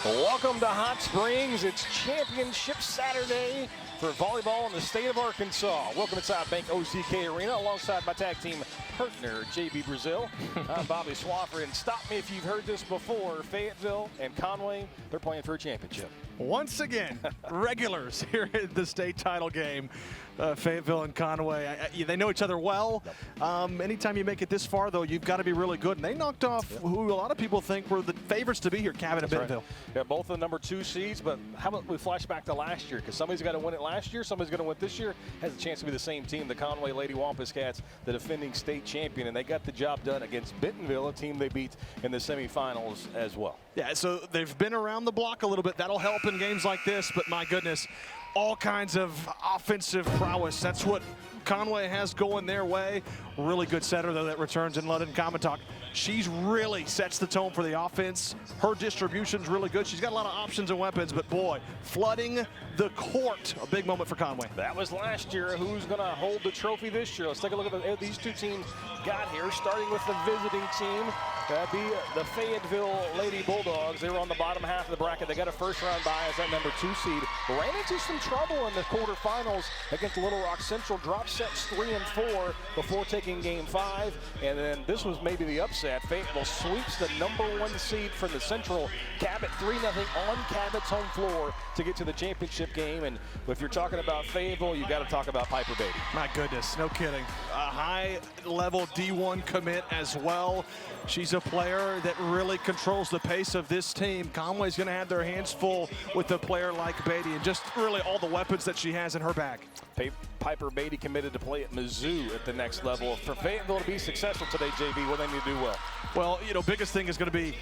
Welcome to Hot Springs. It's Championship Saturday for volleyball in the state of Arkansas. Welcome to South Bank OZK Arena alongside my tag team partner, JB Brazil. I'm Bobby Swafford, and stop me if you've heard this before. Fayetteville and Conway, they're playing for a championship. Once again, regulars here at the state title game. Fayetteville and Conway, they know each other well. Anytime you make it this far, though, you've got to be really good. And they knocked off who a lot of people think were the favorites to be here, Cabot and Bentonville. Right. Yeah, both the number 2 seeds, but how about we flash back to last year? Because somebody's got to win it last year, somebody's going to win this year. Has a chance to be the same team, the Conway Lady Wampus Cats, the defending state champion, and they got the job done against Bentonville, a team they beat in the semifinals as well. Yeah, so they've been around the block a little bit. That'll help in games like this, but my goodness, all kinds of offensive prowess. That's what Conway has going their way. Really good setter, though, that returns in London Common. She's really sets the tone for the offense. Her distribution's really good. She's got a lot of options and weapons, but boy, flooding the court, a big moment for Conway. That was last year. Who's going to hold the trophy this year? Let's take a look at what these two teams got here, starting with the visiting team. That'd be the Fayetteville Lady Bulldogs. They were on the bottom half of the bracket. They got a first-round bye as that number 2 seed. Ran into some trouble in the quarterfinals against Little Rock Central. Dropped sets 3 and 4 before taking game 5. And then this was maybe the upset. Fayetteville sweeps the number 1 seed from the Central. Cabot 3-0 on Cabot's home floor to get to the championship game. And if you're talking about Fayetteville, you got to talk about Piper Beatty. My goodness, no kidding. A high-level D1 commit as well. She's a player that really controls the pace of this team. Conway's going to have their hands full with a player like Beatty and just really all the weapons that she has in her bag. Piper Beatty committed to play at Mizzou at the next level. For Fayetteville to be successful today, JB, what they need to do well? Well, you know, biggest thing is going to be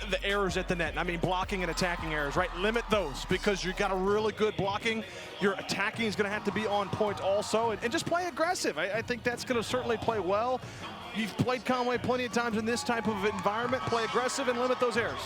the errors at the net. I mean, blocking and attacking errors, right? Limit those because you've got a really good blocking. Your attacking is going to have to be on point also. And just play aggressive. I think that's going to certainly play well. You've played Conway plenty of times in this type of environment. Play aggressive and limit those errors.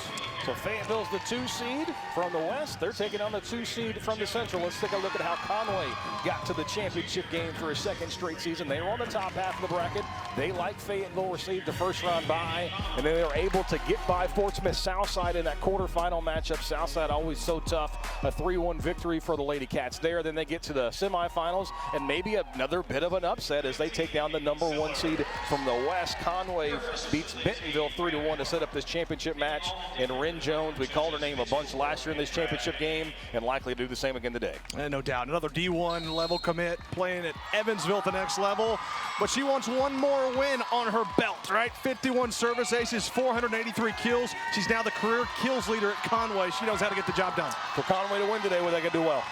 So Fayetteville's the 2 seed from the West. They're taking on the 2 seed from the Central. Let's take a look at how Conway got to the championship game for a second straight season. They were on the top half of the bracket. They, like Fayetteville, received the first-round bye, and then they were able to get by Fort Smith Southside in that quarterfinal matchup. Southside always so tough. A 3-1 victory for the Lady Cats there. Then they get to the semifinals, and maybe another bit of an upset as they take down the number 1 seed from the West. Conway beats Bentonville 3-1 to set up this championship match. And Ren Jones, we called her name a bunch last year in this championship game, and likely to do the same again today. And no doubt, another D1 level commit, playing at Evansville at the next level. But she wants one more win on her belt, right? 51 service aces, 483 kills. She's now the career kills leader at Conway. She knows how to get the job done. For Conway to win today, what they got to do well?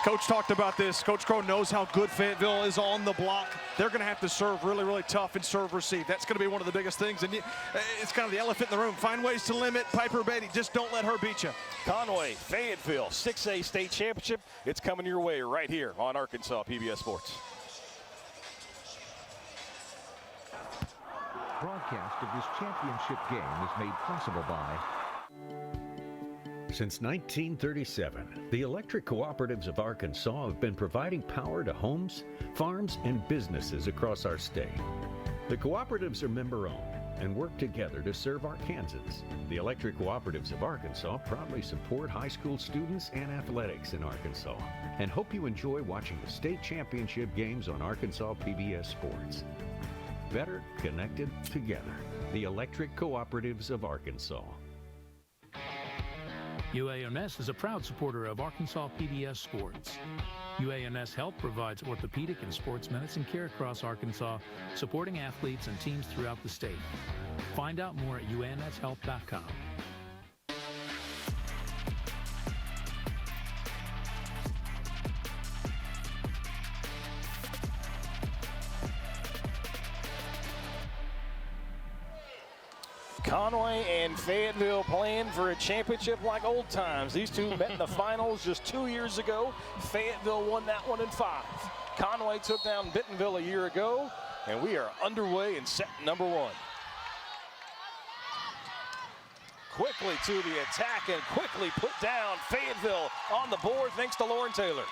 Coach talked about this. Coach Crow knows how good Fayetteville is on the block. They're going to have to serve really, really tough and serve receive. That's going to be one of the biggest things. And it's kind of the elephant in the room. Find ways to limit Piper Beatty. Just don't let her beat you. Conway, Fayetteville, 6A state championship. It's coming your way right here on Arkansas PBS Sports. Broadcast of this championship game is made possible by... Since 1937, the electric cooperatives of Arkansas have been providing power to homes, farms, and businesses across our state. The cooperatives are member-owned and work together to serve Arkansans. The electric cooperatives of Arkansas proudly support high school students and athletics in Arkansas and hope you enjoy watching the state championship games on Arkansas PBS Sports. Better connected together. The electric cooperatives of Arkansas. UAMS is a proud supporter of Arkansas PBS Sports. UAMS Health provides orthopedic and sports medicine care across Arkansas, supporting athletes and teams throughout the state. Find out more at UAMShealth.com. Conway and Fayetteville playing for a championship like old times. These two met in the finals just 2 years ago. Fayetteville won that one in 5. Conway took down Bentonville a year ago, and we are underway in set number 1. Quickly to the attack and quickly put down. Fayetteville on the board thanks to Lauren Taylor.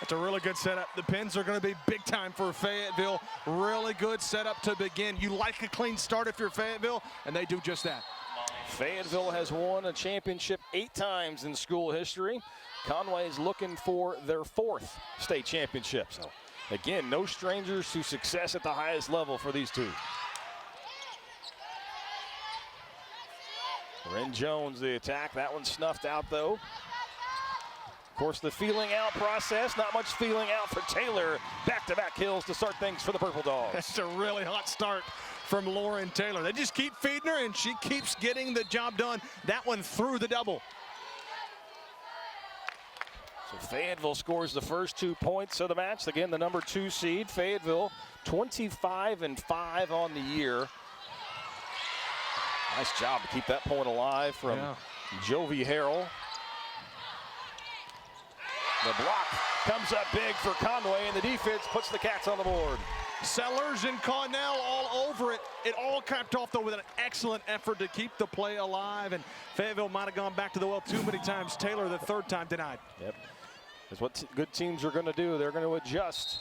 That's a really good setup. The pins are going to be big time for Fayetteville. Really good setup to begin. You like a clean start if you're Fayetteville, and they do just that. Fayetteville has won a championship 8 times in school history. Conway is looking for their 4th state championship. So, again, no strangers to success at the highest level for these two. Ren Jones, the attack. That one snuffed out, though. Of course, the feeling out process. Not much feeling out for Taylor. Back-to-back kills to start things for the Purple Dogs. That's a really hot start from Lauren Taylor. They just keep feeding her, and she keeps getting the job done. That one through the double. So Fayetteville scores the first 2 points of the match. Again, the number 2 seed. Fayetteville 25-5 on the year. Nice job to keep that point alive from Jovi Harrell. The block comes up big for Conway, and the defense puts the Cats on the board. Sellers and Connell all over it. It all capped off, though, with an excellent effort to keep the play alive. And Fayetteville might have gone back to the well too many times. Taylor, the 3rd time, denied. Yep. That's what good teams are going to do. They're going to adjust.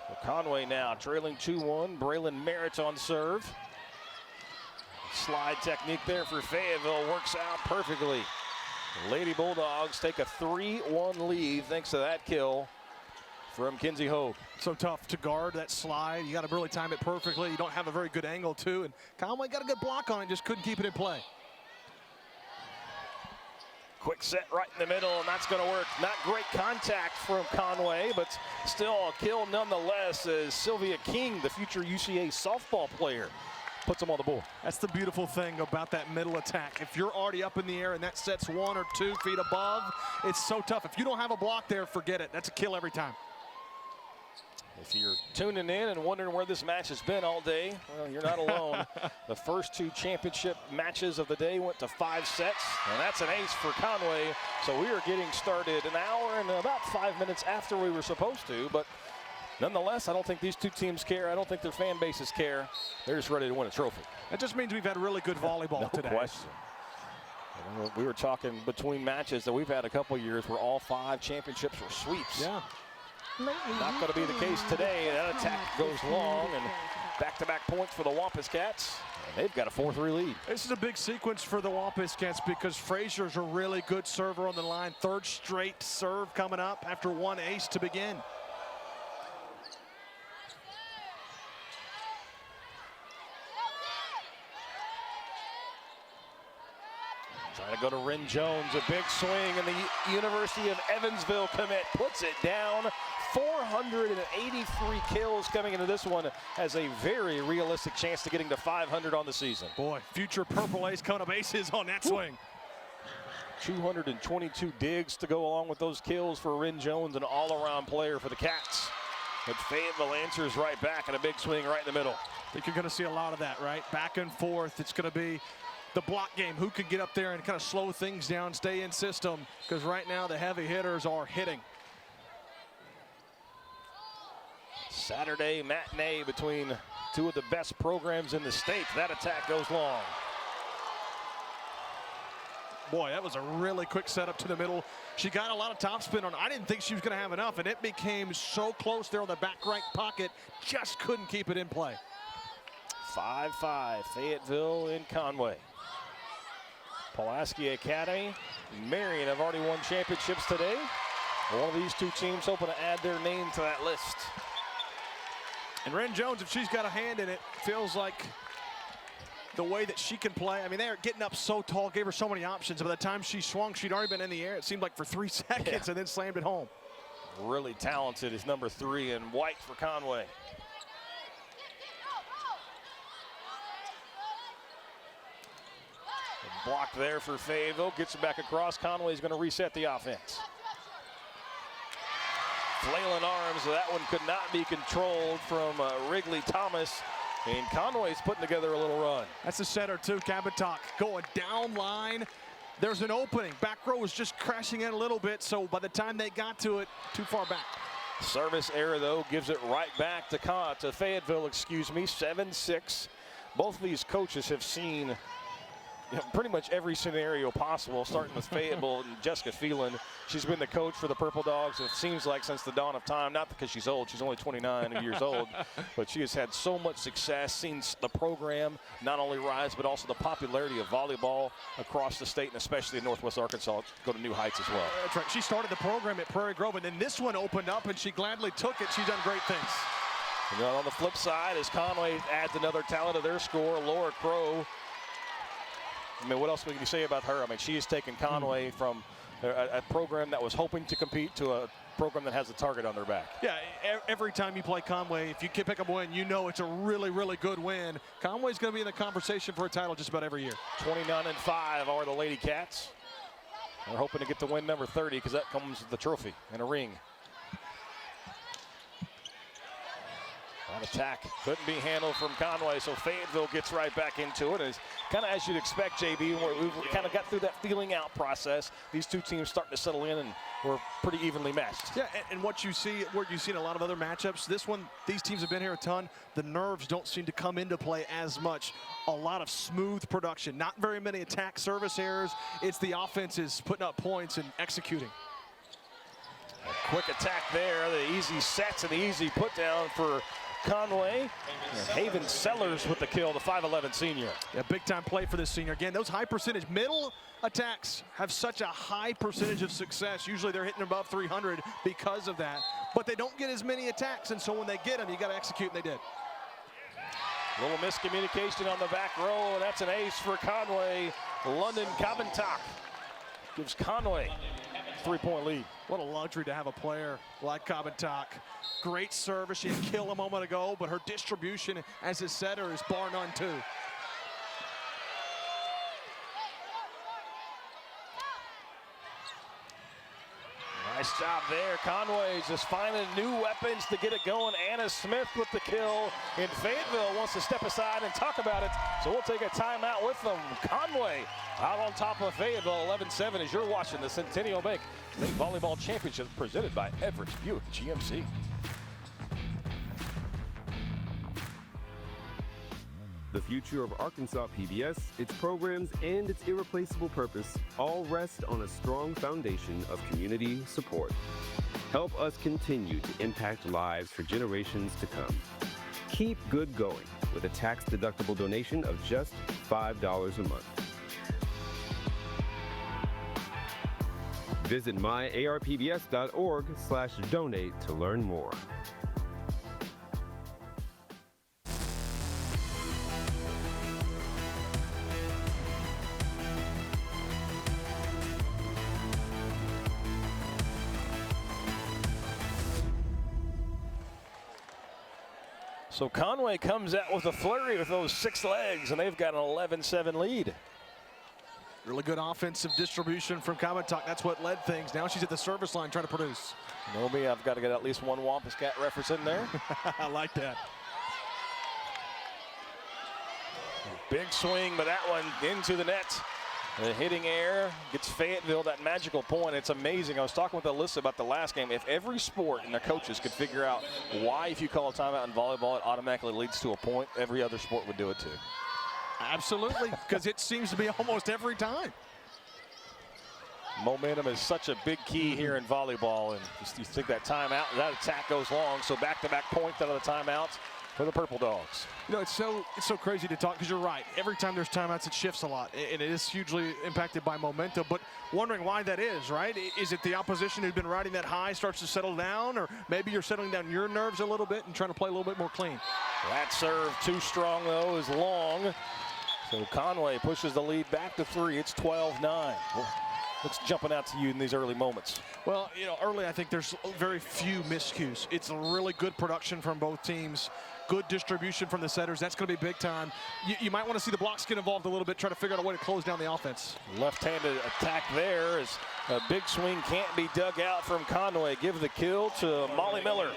So Conway now trailing 2-1. Braylon Merritt on serve. Slide technique there for Fayetteville. Works out perfectly. The Lady Bulldogs take a 3-1 lead thanks to that kill from Kinsey Hogue. So tough to guard that slide. You got to really time it perfectly. You don't have a very good angle, too. And Conway got a good block on it, just couldn't keep it in play. Quick set right in the middle, and that's going to work. Not great contact from Conway, but still a kill nonetheless as Sylvia King, the future UCA softball player, puts them on the board. That's the beautiful thing about that middle attack. If you're already up in the air and that set's 1 or 2 feet above, it's so tough. If you don't have a block there, forget it. That's a kill every time. If you're tuning in and wondering where this match has been all day, well, you're not alone. The first 2 championship matches of the day went to 5 sets, and that's an ace for Conway. So we are getting started an hour and about 5 minutes after we were supposed to, but nonetheless, I don't think these 2 teams care. I don't think their fan bases care. They're just ready to win a trophy. That just means we've had really good volleyball today. No question. We were talking between matches that we've had a couple years where all 5 championships were sweeps. Yeah. Not going to be the case today. That attack goes long, and back-to-back points for the Wampus Cats. And they've got a 4-3 lead. This is a big sequence for the Wampus Cats because Frazier's a really good server on the line. 3rd straight serve coming up after 1 ace to begin. Trying to go to Ren Jones, a big swing, and the University of Evansville commit puts it down. 483 kills coming into this one, has a very realistic chance to getting to 500 on the season. Boy, future Purple Ace coming up aces on that swing. 222 digs to go along with those kills for Ren Jones, an all-around player for the Cats. But Fayetteville answers right back, and a big swing right in the middle. I think you're going to see a lot of that, right? Back and forth. It's going to be the block game. Who can get up there and kind of slow things down, stay in system? Because right now the heavy hitters are hitting. Saturday matinee between 2 of the best programs in the state. That attack goes long. Boy, that was a really quick setup to the middle. She got a lot of topspin on. I didn't think she was going to have enough, and it became so close there on the back right pocket. Just couldn't keep it in play. 5-5, Fayetteville and Conway. Pulaski Academy, Marion have already won championships today. One of these 2 teams hoping to add their name to that list. And Ren Jones, if she's got a hand in it, feels like the way that she can play. I mean, they're getting up so tall, gave her so many options. By the time she swung, she'd already been in the air. It seemed like for 3 seconds and then slammed it home. Really talented is number 3 in white for Conway. Blocked there for Fayetteville, gets it back across. Conway's going to reset the offense. Flailing arms, that one could not be controlled from Wrigley Thomas. And Conway's putting together a little run. That's the setter too, Kabatok, going down line. There's an opening. Back row was just crashing in a little bit, so by the time they got to it, too far back. Service error, though, gives it right back to Fayetteville, 7-6. Both of these coaches have seen pretty much every scenario possible, starting with Fayetteville and Jessica Phelan. She's been the coach for the Purple Dogs, it seems like, since the dawn of time. Not because she's old, she's only 29 years old, but she has had so much success, seen the program not only rise, but also the popularity of volleyball across the state, and especially in Northwest Arkansas, go to new heights as well. That's right. She started the program at Prairie Grove, and then this one opened up, and she gladly took it. She's done great things. And on the flip side, as Conway adds another talent to their score, Laura Crow. I mean, what else can you say about her? I mean, she has taken Conway from a program that was hoping to compete to a program that has a target on their back. Yeah, every time you play Conway, if you can pick up a win, you know it's a really, really good win. Conway's going to be in the conversation for a title just about every year. 29-5 are the Lady Cats. They're hoping to get to win number 30 because that comes with the trophy and a ring. That attack couldn't be handled from Conway, so Fayetteville gets right back into it. And it's kind of as you'd expect, JB, where we've kind of got through that feeling out process. These two teams starting to settle in, and we're pretty evenly matched. Yeah, and what you see, what you've seen in a lot of other matchups, this one, these teams have been here a ton. The nerves don't seem to come into play as much. A lot of smooth production, not very many attack service errors. It's the offenses putting up points and executing. A quick attack there, the easy sets and the easy put down for Conway. And Haven Sellers with the kill, the 5'11 senior. Yeah, big time play for this senior. Again, those high percentage middle attacks have such a high percentage of success. Usually they're hitting above 300 because of that, but they don't get as many attacks, and so when they get them, you got to execute, and they did. A little miscommunication on the back row, and that's an ace for Conway. London Kabantak gives Conway a 3-point lead. What a luxury to have a player like Kabantak. Great service. She had kill a moment ago, but her distribution as a setter is bar none too. Nice job there. Conway's just finding new weapons to get it going. Anna Smith with the kill. And Fayetteville wants to step aside and talk about it. So we'll take a timeout with them. Conway out on top of Fayetteville, 11-7 as you're watching the Centennial Bank State Volleyball Championship presented by Everett Buick GMC. The future of Arkansas PBS, its programs, and its irreplaceable purpose all rest on a strong foundation of community support. Help us continue to impact lives for generations to come. Keep good going with a tax-deductible donation of just $5 a month. Visit myarpbs.org/donate to learn more. So Conway comes out with a flurry with those 6 legs, and they've got an 11-7 lead. Really good offensive distribution from Kabantak. That's what led things. Now she's at the service line trying to produce. You know me, I've got to get at least one Wampus Cat reference in there. I like that. Big swing, but that one into the net. The hitting air gets Fayetteville that magical point. It's amazing. I was talking with Alyssa about the last game. If every sport and their coaches could figure out why, if you call a timeout in volleyball, it automatically leads to a point, every other sport would do it too. Absolutely, because it seems to be almost every time. Momentum is such a big key here in volleyball, and you think that timeout, that attack goes long, so back-to-back points out of the timeouts for the Purple Dogs. You know, it's so crazy to talk, because you're right. Every time there's timeouts, it shifts a lot, and it is hugely impacted by momentum. But wondering why that is, right? Is it the opposition who's been riding that high starts to settle down, or maybe you're settling down your nerves a little bit and trying to play a little bit more clean? That serve too strong, though, is long. So Conway pushes the lead back to 3. It's 12-9. What's jumping out to you in these early moments? Well, you know, early I think there's very few miscues. It's a really good production from both teams. Good distribution from the setters. That's going to be big time. You might want to see the blocks get involved a little bit, try to figure out a way to close down the offense. Left-handed attack there as a big swing can't be dug out from Conway. Give the kill to Molly Miller.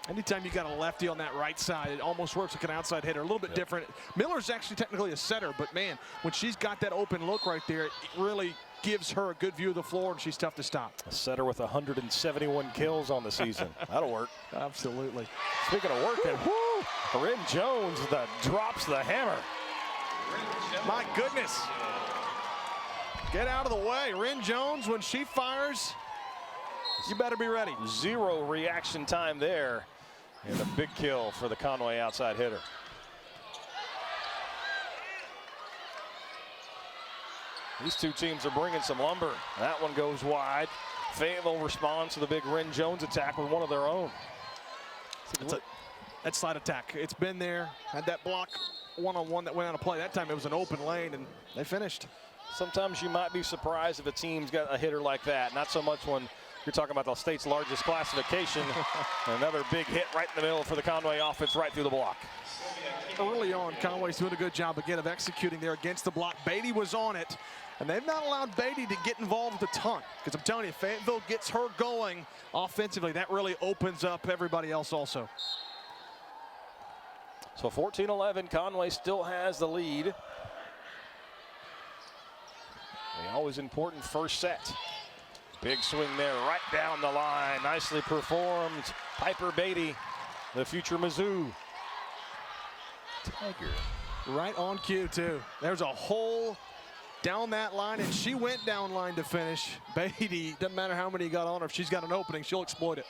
Anytime you got a lefty on that right side, it almost works like an outside hitter. A little bit different. Miller's actually technically a setter, but man, when she's got that open look right there, it really gives her a good view of the floor, and she's tough to stop. A setter with 171 kills on the season. That'll work. Absolutely. Speaking of working, Corinne Jones drops the hammer. My goodness. Get out of the way. Rin Jones, when she fires, you better be ready. Zero reaction time there. And a big kill for the Conway outside hitter. These two teams are bringing some lumber. That one goes wide. Fayetteville responds to the big Rin Jones attack with one of their own. That slide attack, it's been there. Had that block one-on-one that went out of play. That time it was an open lane, and they finished. Sometimes you might be surprised if a team's got a hitter like that. Not so much when you're talking about the state's largest classification. Another big hit right in the middle for the Conway offense, right through the block. Early on, Conway's doing a good job again of executing there against the block. Beatty was on it, and they've not allowed Beatty to get involved a ton. Because I'm telling you, Fayetteville gets her going offensively. That really opens up everybody else also. So 14-11, Conway still has the lead. The always important first set. Big swing there, right down the line. Nicely performed. Piper Beatty, the future Mizzou Tiger. Right on cue, too. There's a hole down that line, and she went down line to finish. Beatty, doesn't matter how many got on her. If she's got an opening, she'll exploit it.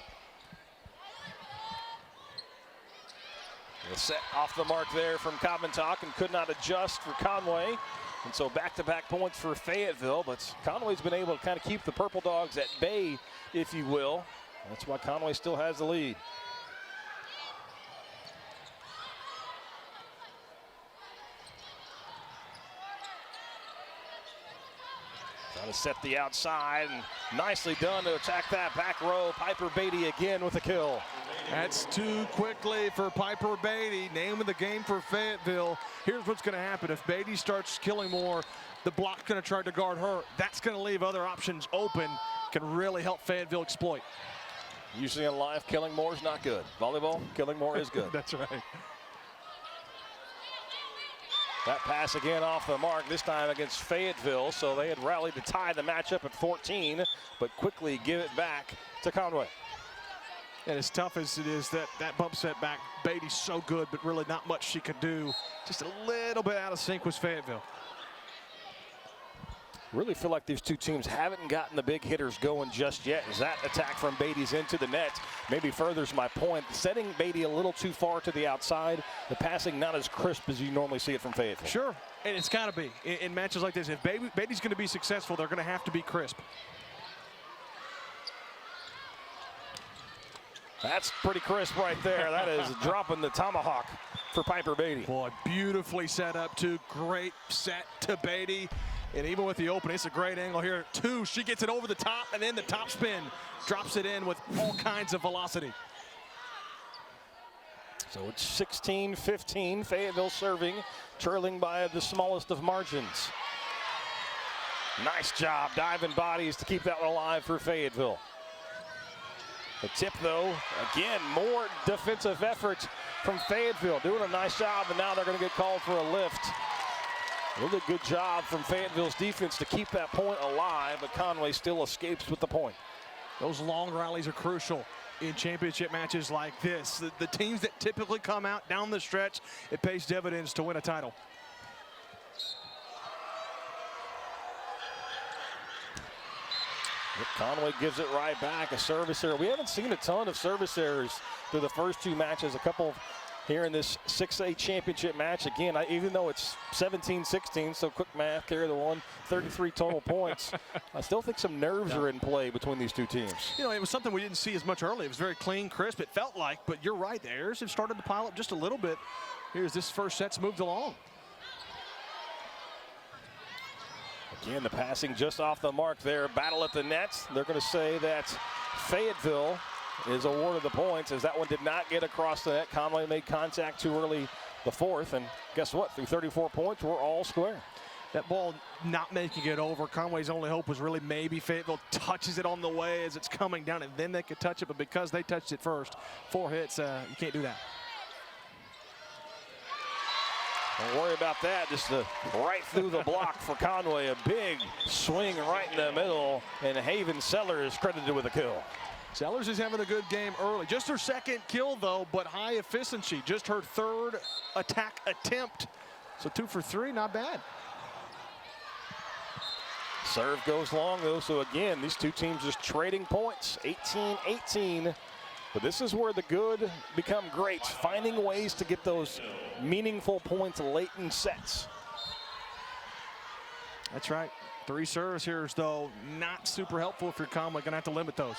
The set off the mark there from Cobbintock and could not adjust for Conway. And so back-to-back points for Fayetteville, but Conway's been able to kind of keep the Purple Dogs at bay, if you will. That's why Conway still has the lead. Trying to set the outside, and nicely done to attack that back row. Piper Beatty again with a kill. That's too quickly for Piper Beatty. Name of the game for Fayetteville. Here's what's going to happen. If Beatty starts killing more, the block's going to try to guard her. That's going to leave other options open. Can really help Fayetteville exploit. Usually in life, killing more is not good. Volleyball, killing more is good. That's right. That pass again off the mark, this time against Fayetteville. So they had rallied to tie the matchup at 14, but quickly give it back to Conway. And as tough as it is, that bump set back, Beatty's so good, but really not much she could do. Just a little bit out of sync with Fayetteville. Really feel like these two teams haven't gotten the big hitters going just yet. As that attack from Beatty's into the net maybe furthers my point. Setting Beatty a little too far to the outside. The passing not as crisp as you normally see it from Fayetteville. Sure, and it's got to be. In matches like this, if Beatty's going to be successful, they're going to have to be crisp. That's pretty crisp right there. That is dropping the tomahawk for Piper Beatty. Boy, beautifully set up, too. Great set to Beatty. And even with the opening, it's a great angle here. Two, she gets it over the top, and then the top spin. Drops it in with all kinds of velocity. So it's 16-15. Fayetteville serving, trailing by the smallest of margins. Nice job, diving bodies to keep that one alive for Fayetteville. The tip, though, again, more defensive effort from Fayetteville. Doing a nice job, and now they're going to get called for a lift. Really good job from Fayetteville's defense to keep that point alive, but Conway still escapes with the point. Those long rallies are crucial in championship matches like this. The teams that typically come out down the stretch, it pays dividends to win a title. Conway gives it right back. A service error. We haven't seen a ton of service errors through the first two matches. A couple here in this 6A championship match. Again, even though it's 17-16, so quick math, carry the one, 33 total points. I still think some nerves are in play between these two teams. You know, it was something we didn't see as much early. It was very clean, crisp, it felt like, but you're right. The errors have started to pile up just a little bit. Here's this first set's moved along. Again, the passing just off the mark there. Battle at the net. They're going to say that Fayetteville is awarded the points as that one did not get across the net. Conway made contact too early the fourth, and guess what? Through 34 points, we're all square. That ball not making it over. Conway's only hope was really maybe Fayetteville touches it on the way as it's coming down, and then they could touch it, but because they touched it first, 4 hits, you can't do that. Don't worry about that. Just right through the block for Conway. A big swing right in the middle, and Haven Sellers credited with a kill. Sellers is having a good game early. Just her second kill, though, but high efficiency. Just her third attack attempt. So 2 for 3, not bad. Serve goes long, though, so again, these two teams just trading points, 18-18. But this is where the good become great, finding ways to get those meaningful points late in sets. That's right. 3 serves here, though, not super helpful if you're Conway. Gonna have to limit those.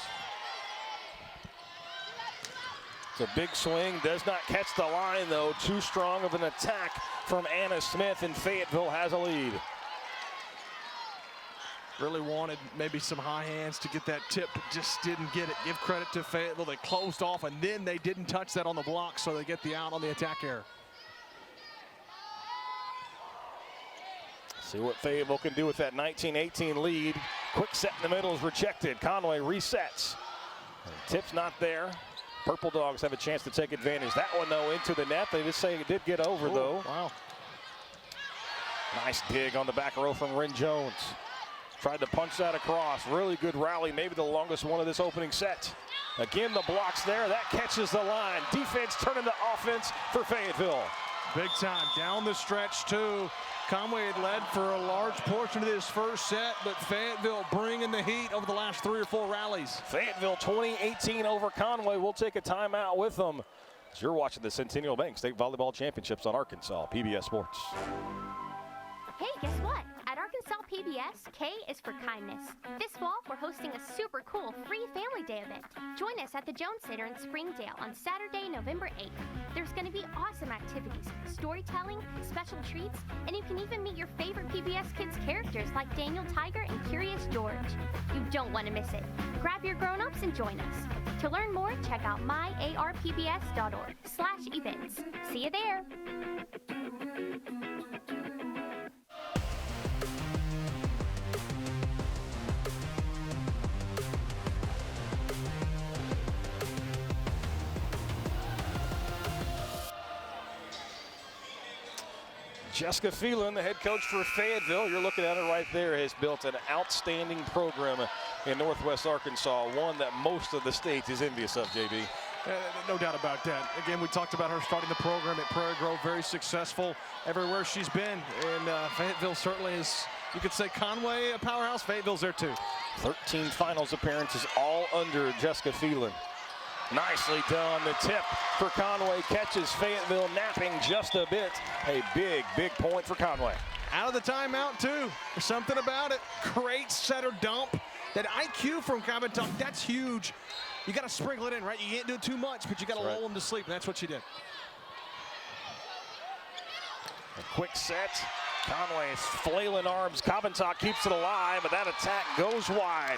It's a big swing, does not catch the line, though. Too strong of an attack from Anna Smith, and Fayetteville has a lead. Really wanted maybe some high hands to get that tip, but just didn't get it. Give credit to Fayetteville. They closed off, and then they didn't touch that on the block, so they get the out on the attack error. See what Fayetteville can do with that 19-18 lead. Quick set in the middle is rejected. Conway resets. Tip's not there. Purple Dogs have a chance to take advantage. That one, though, into the net. They just say it did get over, though. Wow. Nice dig on the back row from Ren Jones. Tried to punch that across. Really good rally, maybe the longest one of this opening set. Again, the blocks there. That catches the line. Defense turning to offense for Fayetteville. Big time. Down the stretch, too. Conway had led for a large portion of this first set, but Fayetteville bringing the heat over the last 3 or 4 rallies. Fayetteville 20-18 over Conway. We'll take a timeout with them. As you're watching the Centennial Bank State Volleyball Championships on Arkansas PBS Sports. Hey, guess what? At Arkansas PBS, K is for kindness. This fall, we're hosting a super cool free family day event. Join us at the Jones Center in Springdale on Saturday, November 8th. There's going to be awesome activities, storytelling, special treats, and you can even meet your favorite PBS Kids characters like Daniel Tiger and Curious George. You don't want to miss it. Grab your grown-ups and join us. To learn more, check out myarpbs.org/events. See you there. Jessica Phelan, the head coach for Fayetteville, you're looking at it right there, has built an outstanding program in Northwest Arkansas, one that most of the state is envious of, JB. No doubt about that. Again, we talked about her starting the program at Prairie Grove, very successful everywhere she's been. And Fayetteville certainly is, you could say Conway a powerhouse, Fayetteville's there too. 13 finals appearances, all under Jessica Phelan. Nicely done. The tip for Conway catches Fayetteville napping just a bit. A big, big point for Conway. Out of the timeout, too. There's something about it. Great setter dump. That IQ from Kabatuk, that's huge. You got to sprinkle it in, right? You can't do it too much, but you got to lull them to sleep, and that's what she did. A quick set. Conway's flailing arms. Kabatuk keeps it alive, but that attack goes wide.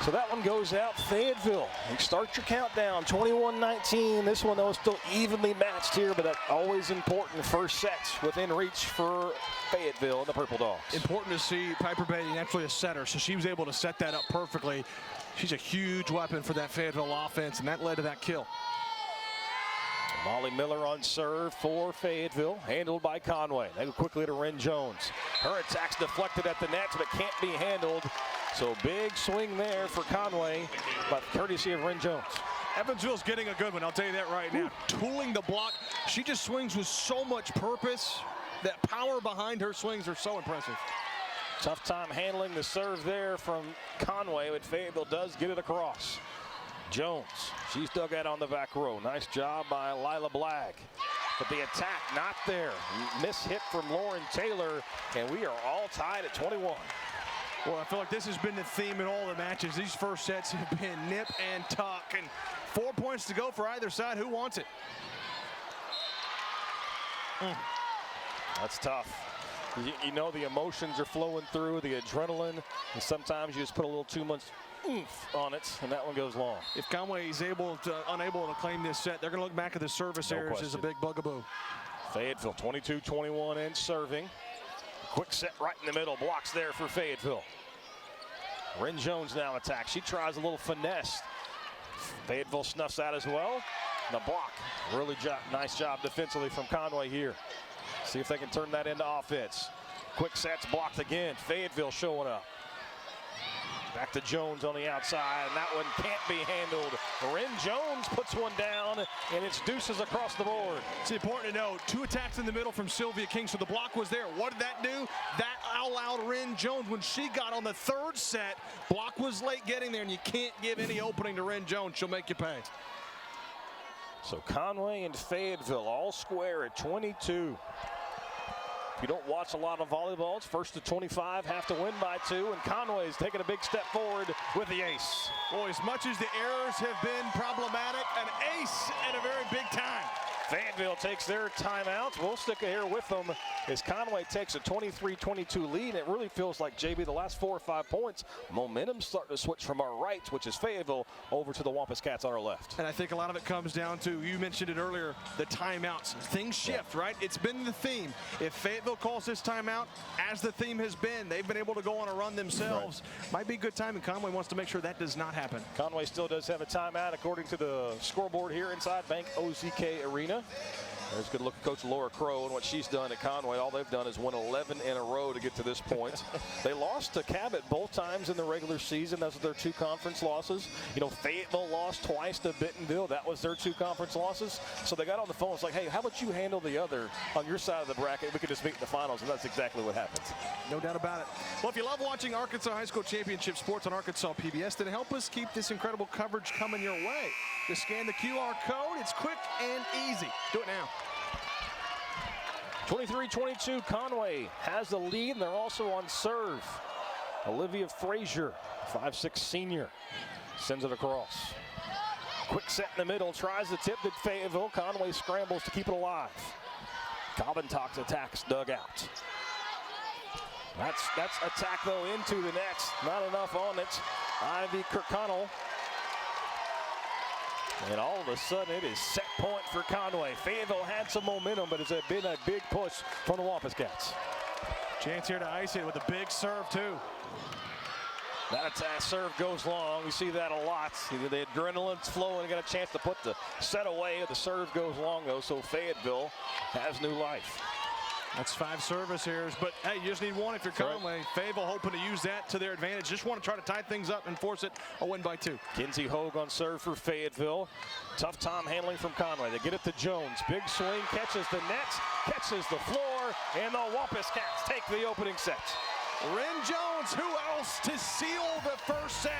So that one goes out. Fayetteville, and start your countdown, 21-19. This one, though, is still evenly matched here, but that's always important. First sets within reach for Fayetteville and the Purple Dogs. Important to see Piper Beatty, actually a setter, so she was able to set that up perfectly. She's a huge weapon for that Fayetteville offense, and that led to that kill. Molly Miller on serve for Fayetteville, handled by Conway. They go quickly to Ren Jones. Her attack's deflected at the nets, but can't be handled. So big swing there for Conway, but courtesy of Ren Jones. Evansville's getting a good one, I'll tell you that right now. Tooling the block. She just swings with so much purpose. That power behind her swings are so impressive. Tough time handling the serve there from Conway, but Fayetteville does get it across. Jones, she's dug out on the back row. Nice job by Lila Black. But the attack not there. Miss hit from Lauren Taylor, and we are all tied at 21. Well, I feel like this has been the theme in all the matches. These first sets have been nip and tuck, and 4 points to go for either side. Who wants it? That's tough. You know the emotions are flowing through, the adrenaline, and sometimes you just put a little too much oomph on it, and that one goes long. If Conway is unable to claim this set, they're going to look back at the service errors as a big bugaboo. Fayetteville 22-21 and serving. Quick set right in the middle, blocks there for Fayetteville. Ren Jones now attacks. She tries a little finesse. Fayetteville snuffs that as well. The block, really nice job defensively from Conway here. See if they can turn that into offense. Quick sets blocked again. Fayetteville showing up. Back to Jones on the outside, and that one can't be handled. Ren Jones puts one down, and it's deuces across the board. It's important to note, 2 attacks in the middle from Sylvia King, so the block was there. What did that do? That allowed Ren Jones, when she got on the 3rd set, block was late getting there, and you can't give any opening to Ren Jones. She'll make you pay. So Conway and Fayetteville all square at 22. If you don't watch a lot of volleyball, it's 1st to 25, have to win by 2, and Conway's taking a big step forward with the ace. Boy, as much as the errors have been problematic, an ace at a very big time. Fayetteville takes their timeout. We'll stick it here with them as Conway takes a 23-22 lead. It really feels like, JB, the last 4 or 5 points, momentum's starting to switch from our right, which is Fayetteville, over to the Wampus Cats on our left. And I think a lot of it comes down to, you mentioned it earlier, the timeouts. Things shift, right? It's been the theme. If Fayetteville calls this timeout, as the theme has been, they've been able to go on a run themselves. Right. Might be a good time, and Conway wants to make sure that does not happen. Conway still does have a timeout according to the scoreboard here inside Bank OZK Arena. There's a good look at Coach Laura Crow and what she's done at Conway. All they've done is win 11 in a row to get to this point. They lost to Cabot both times in the regular season. Those are their 2 conference losses. You know, Fayetteville lost twice to Bentonville. That was their 2 conference losses. So they got on the phone. It's like, hey, how about you handle the other on your side of the bracket? We could just meet in the finals, and that's exactly what happens. No doubt about it. Well, if you love watching Arkansas High School Championship sports on Arkansas PBS, then help us keep this incredible coverage coming your way. Just scan the QR code. It's quick and easy. Do it now. 23-22, Conway has the lead, and they're also on serve. Olivia Frazier, 5'6" senior, sends it across. Quick set in the middle, tries the tip to Fayetteville. Conway scrambles to keep it alive. Cobbintox attacks dugout. That's attack, though, into the net. Not enough on it. Ivy Kirkconnell. And all of a sudden, it is set point for Conway. Fayetteville had some momentum, but it's been a big push from the Wampus Cats. Chance here to ice it with a big serve, too. That attack serve goes long. We see that a lot. The adrenaline's flowing. Got a chance to put the set away. The serve goes long, though, so Fayetteville has new life. That's 5 service errors, but hey, you just need 1 if you're Conway. Right. Fayetteville hoping to use that to their advantage. Just want to try to tie things up and force it a win by 2. Kinsey Hogue on serve for Fayetteville. Tough time handling from Conway. They get it to Jones. Big swing, catches the net, catches the floor, and the Wampus Cats take the opening set. Ren Jones, who else to seal the first set?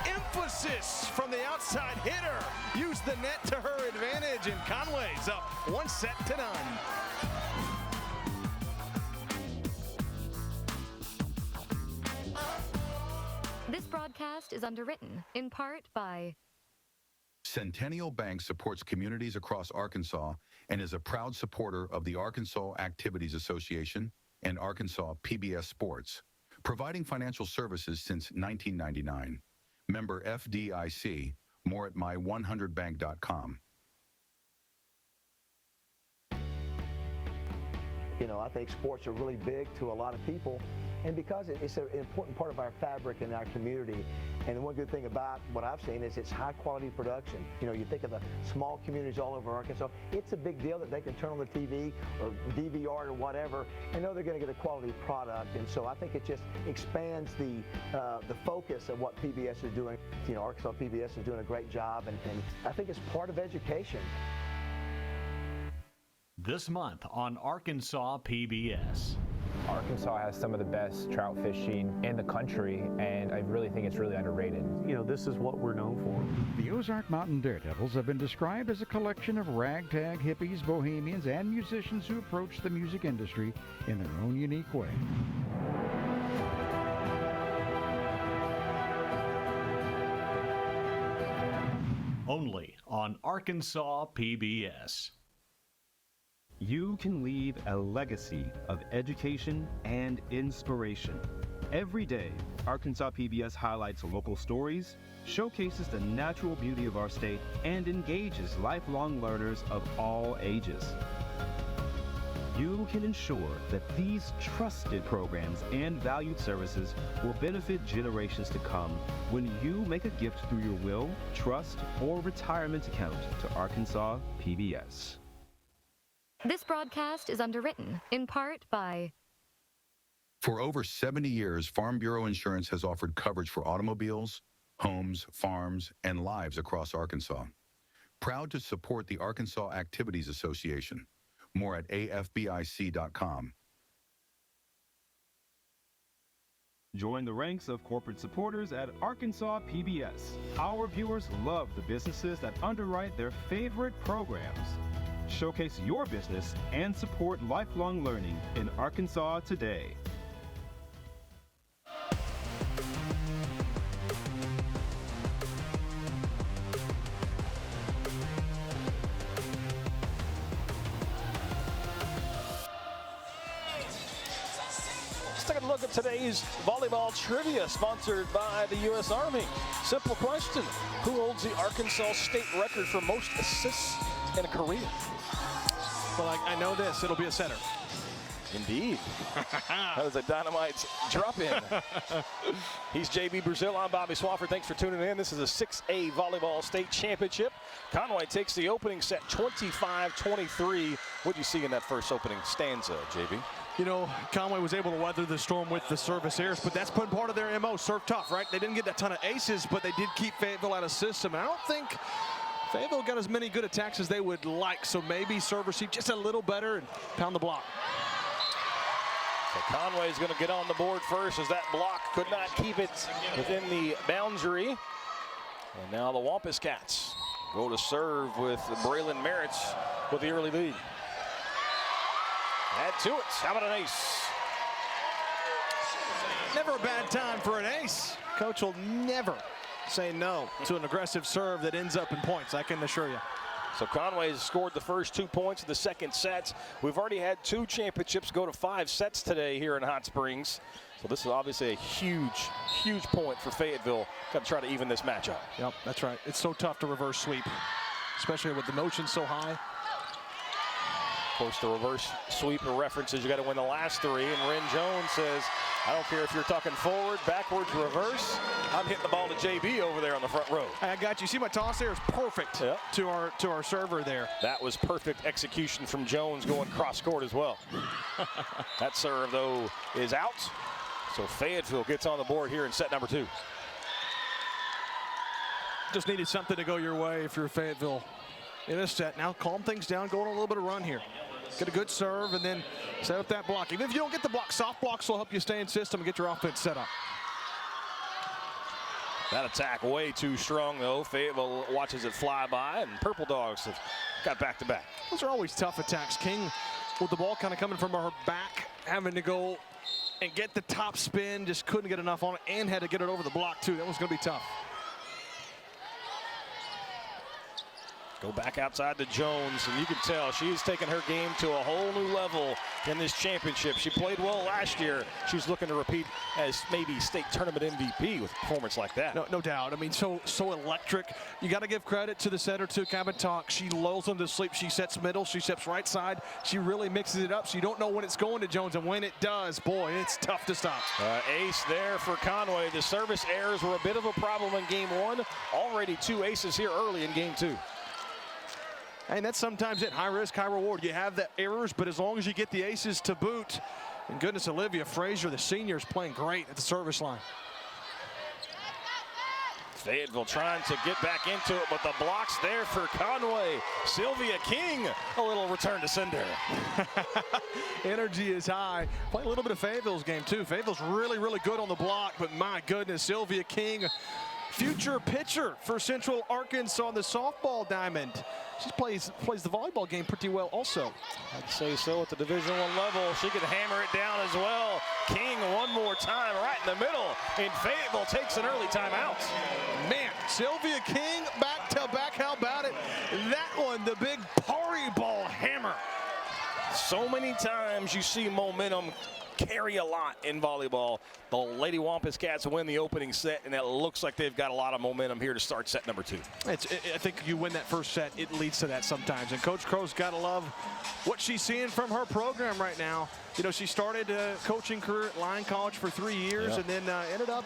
Emphasis from the outside hitter. Use the net to her advantage, and Conway's up 1-0. This broadcast is underwritten in part by Centennial Bank supports communities across Arkansas and is a proud supporter of the Arkansas Activities Association and Arkansas PBS Sports, providing financial services since 1999. Member FDIC. More at my100bank.com. You know, I think sports are really big to a lot of people, and because it's an important part of our fabric in our community. And the one good thing about what I've seen is it's high quality production. You know, you think of the small communities all over Arkansas, it's a big deal that they can turn on the TV or DVR or whatever and know they're going to get a quality product. And so I think it just expands the focus of what PBS is doing. You know, Arkansas PBS is doing a great job, and I think it's part of education. This month on Arkansas PBS. Arkansas has some of the best trout fishing in the country, and I really think it's really underrated. You know, this is what we're known for. The Ozark Mountain Daredevils have been described as a collection of ragtag hippies, bohemians, and musicians who approach the music industry in their own unique way. Only on Arkansas PBS. You can leave a legacy of education and inspiration. Every day, Arkansas PBS highlights local stories, showcases the natural beauty of our state, and engages lifelong learners of all ages. You can ensure that these trusted programs and valued services will benefit generations to come when you make a gift through your will, trust, or retirement account to Arkansas PBS. This broadcast is underwritten in part by... For over 70 years, Farm Bureau Insurance has offered coverage for automobiles, homes, farms, and lives across Arkansas. Proud to support the Arkansas Activities Association. More at afbic.com. Join the ranks of corporate supporters at Arkansas PBS. Our viewers love the businesses that underwrite their favorite programs. Showcase your business and support lifelong learning in Arkansas today. Let's take a look at today's volleyball trivia, sponsored by the U.S. Army. Simple question: who holds the Arkansas state record for most assists in a career? Well, I know this. It'll be a setter. Indeed. That was a dynamite drop-in. He's JB Brazil. I'm Bobby Swafford. Thanks for tuning in. This is a 6A volleyball state championship. Conway takes the opening set 25-23. What do you see in that first opening stanza, JB? You know, Conway was able to weather the storm with the service errors, but that's been part of their MO. Serve tough, right? They didn't get that ton of aces, but they did keep Fayetteville out of system. And I don't think Fayetteville got as many good attacks as they would like, so maybe serve receive just a little better and pound the block. So Conway's going to get on the board first, as that block could not keep it within the boundary. And now the Wampus Cats go to serve with Braylon Merritt's with the early lead. Add to it. How about an ace? Never a bad time for an ace. Coach will never say no to an aggressive serve that ends up in points, I can assure you. So Conway's scored the first 2 points of the second set. We've already had 2 championships go to 5 sets today here in Hot Springs. So this is obviously a huge, huge point for Fayetteville. Got to try to even this matchup. Yep, that's right. It's so tough to reverse sweep, especially with the motion so high. Of course, the reverse sweep references you got to win the last 3. And Ren Jones says, I don't care if you're talking forward, backwards, reverse. I'm hitting the ball to JB over there on the front row. I got you. See my toss there is perfect to our server there. That was perfect execution from Jones going cross court as well. That serve, though, is out. So Fayetteville gets on the board here in set number 2. Just needed something to go your way if you're Fayetteville in this set. Now calm things down, go on a little bit of run here. Get a good serve and then set up that block. Even if you don't get the block, soft blocks will help you stay in system and get your offense set up. That attack way too strong, though. Fayetteville watches it fly by, and Purple Dogs have got back-to-back. Those are always tough attacks. King with the ball kind of coming from her back, having to go and get the top spin, just couldn't get enough on it, and had to get it over the block, too. That was going to be tough. Go back outside to Jones, and you can tell she's taken her game to a whole new level in this championship. She played well last year. She's looking to repeat as maybe state tournament MVP with a performance like that. No doubt. I mean, so electric. You got to give credit to the setter, to Kabatok. She lulls them to sleep. She sets middle. She sets right side. She really mixes it up, so you don't know when it's going to Jones, and when it does, boy, it's tough to stop. Ace there for Conway. The service errors were a bit of a problem in game 1. Already 2 aces here early in game 2. And that's sometimes it. High risk, high reward. You have the errors, but as long as you get the aces to boot, and goodness, Olivia Frazier, the senior, is playing great at the service line. Fayetteville trying to get back into it, but the block's there for Conway. Sylvia King, a little return to sender. Energy is high. Play a little bit of Fayetteville's game, too. Fayetteville's really, really good on the block, but my goodness, Sylvia King, future pitcher for Central Arkansas on the softball diamond. She plays the volleyball game pretty well also. I'd say so at the Division I level. She could hammer it down as well. King one more time right in the middle. And Fayetteville takes an early timeout. Man, Sylvia King back to back. How about it? That one, the big party ball hammer. So many times you see momentum carry a lot in volleyball. The Lady Wampus Cats win the opening set, and it looks like they've got a lot of momentum here to start set number 2. I think you win that first set, it leads to that sometimes. And Coach Crow's got to love what she's seeing from her program right now. You know, she started a coaching career at Lyon College for 3 years, and then ended up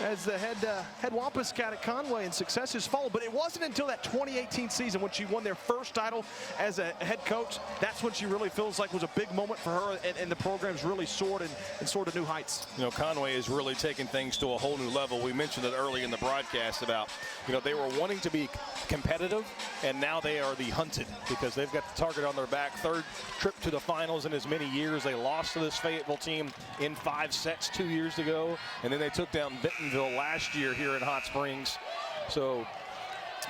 as the head Wampus Cat at Conway, and success has followed. But it wasn't until that 2018 season when she won their first title as a head coach. That's when she really feels like was a big moment for her, and the program's really soared soared and soared to new heights. You know, Conway is really taking things to a whole new level. We mentioned it early in the broadcast about, you know, they were wanting to be competitive, and now they are the hunted because they've got the target on their back. Third trip to the finals in as many years. They lost to this Fayetteville team in 5 sets 2 years ago, and then they took down Bentonville last year here in Hot Springs. So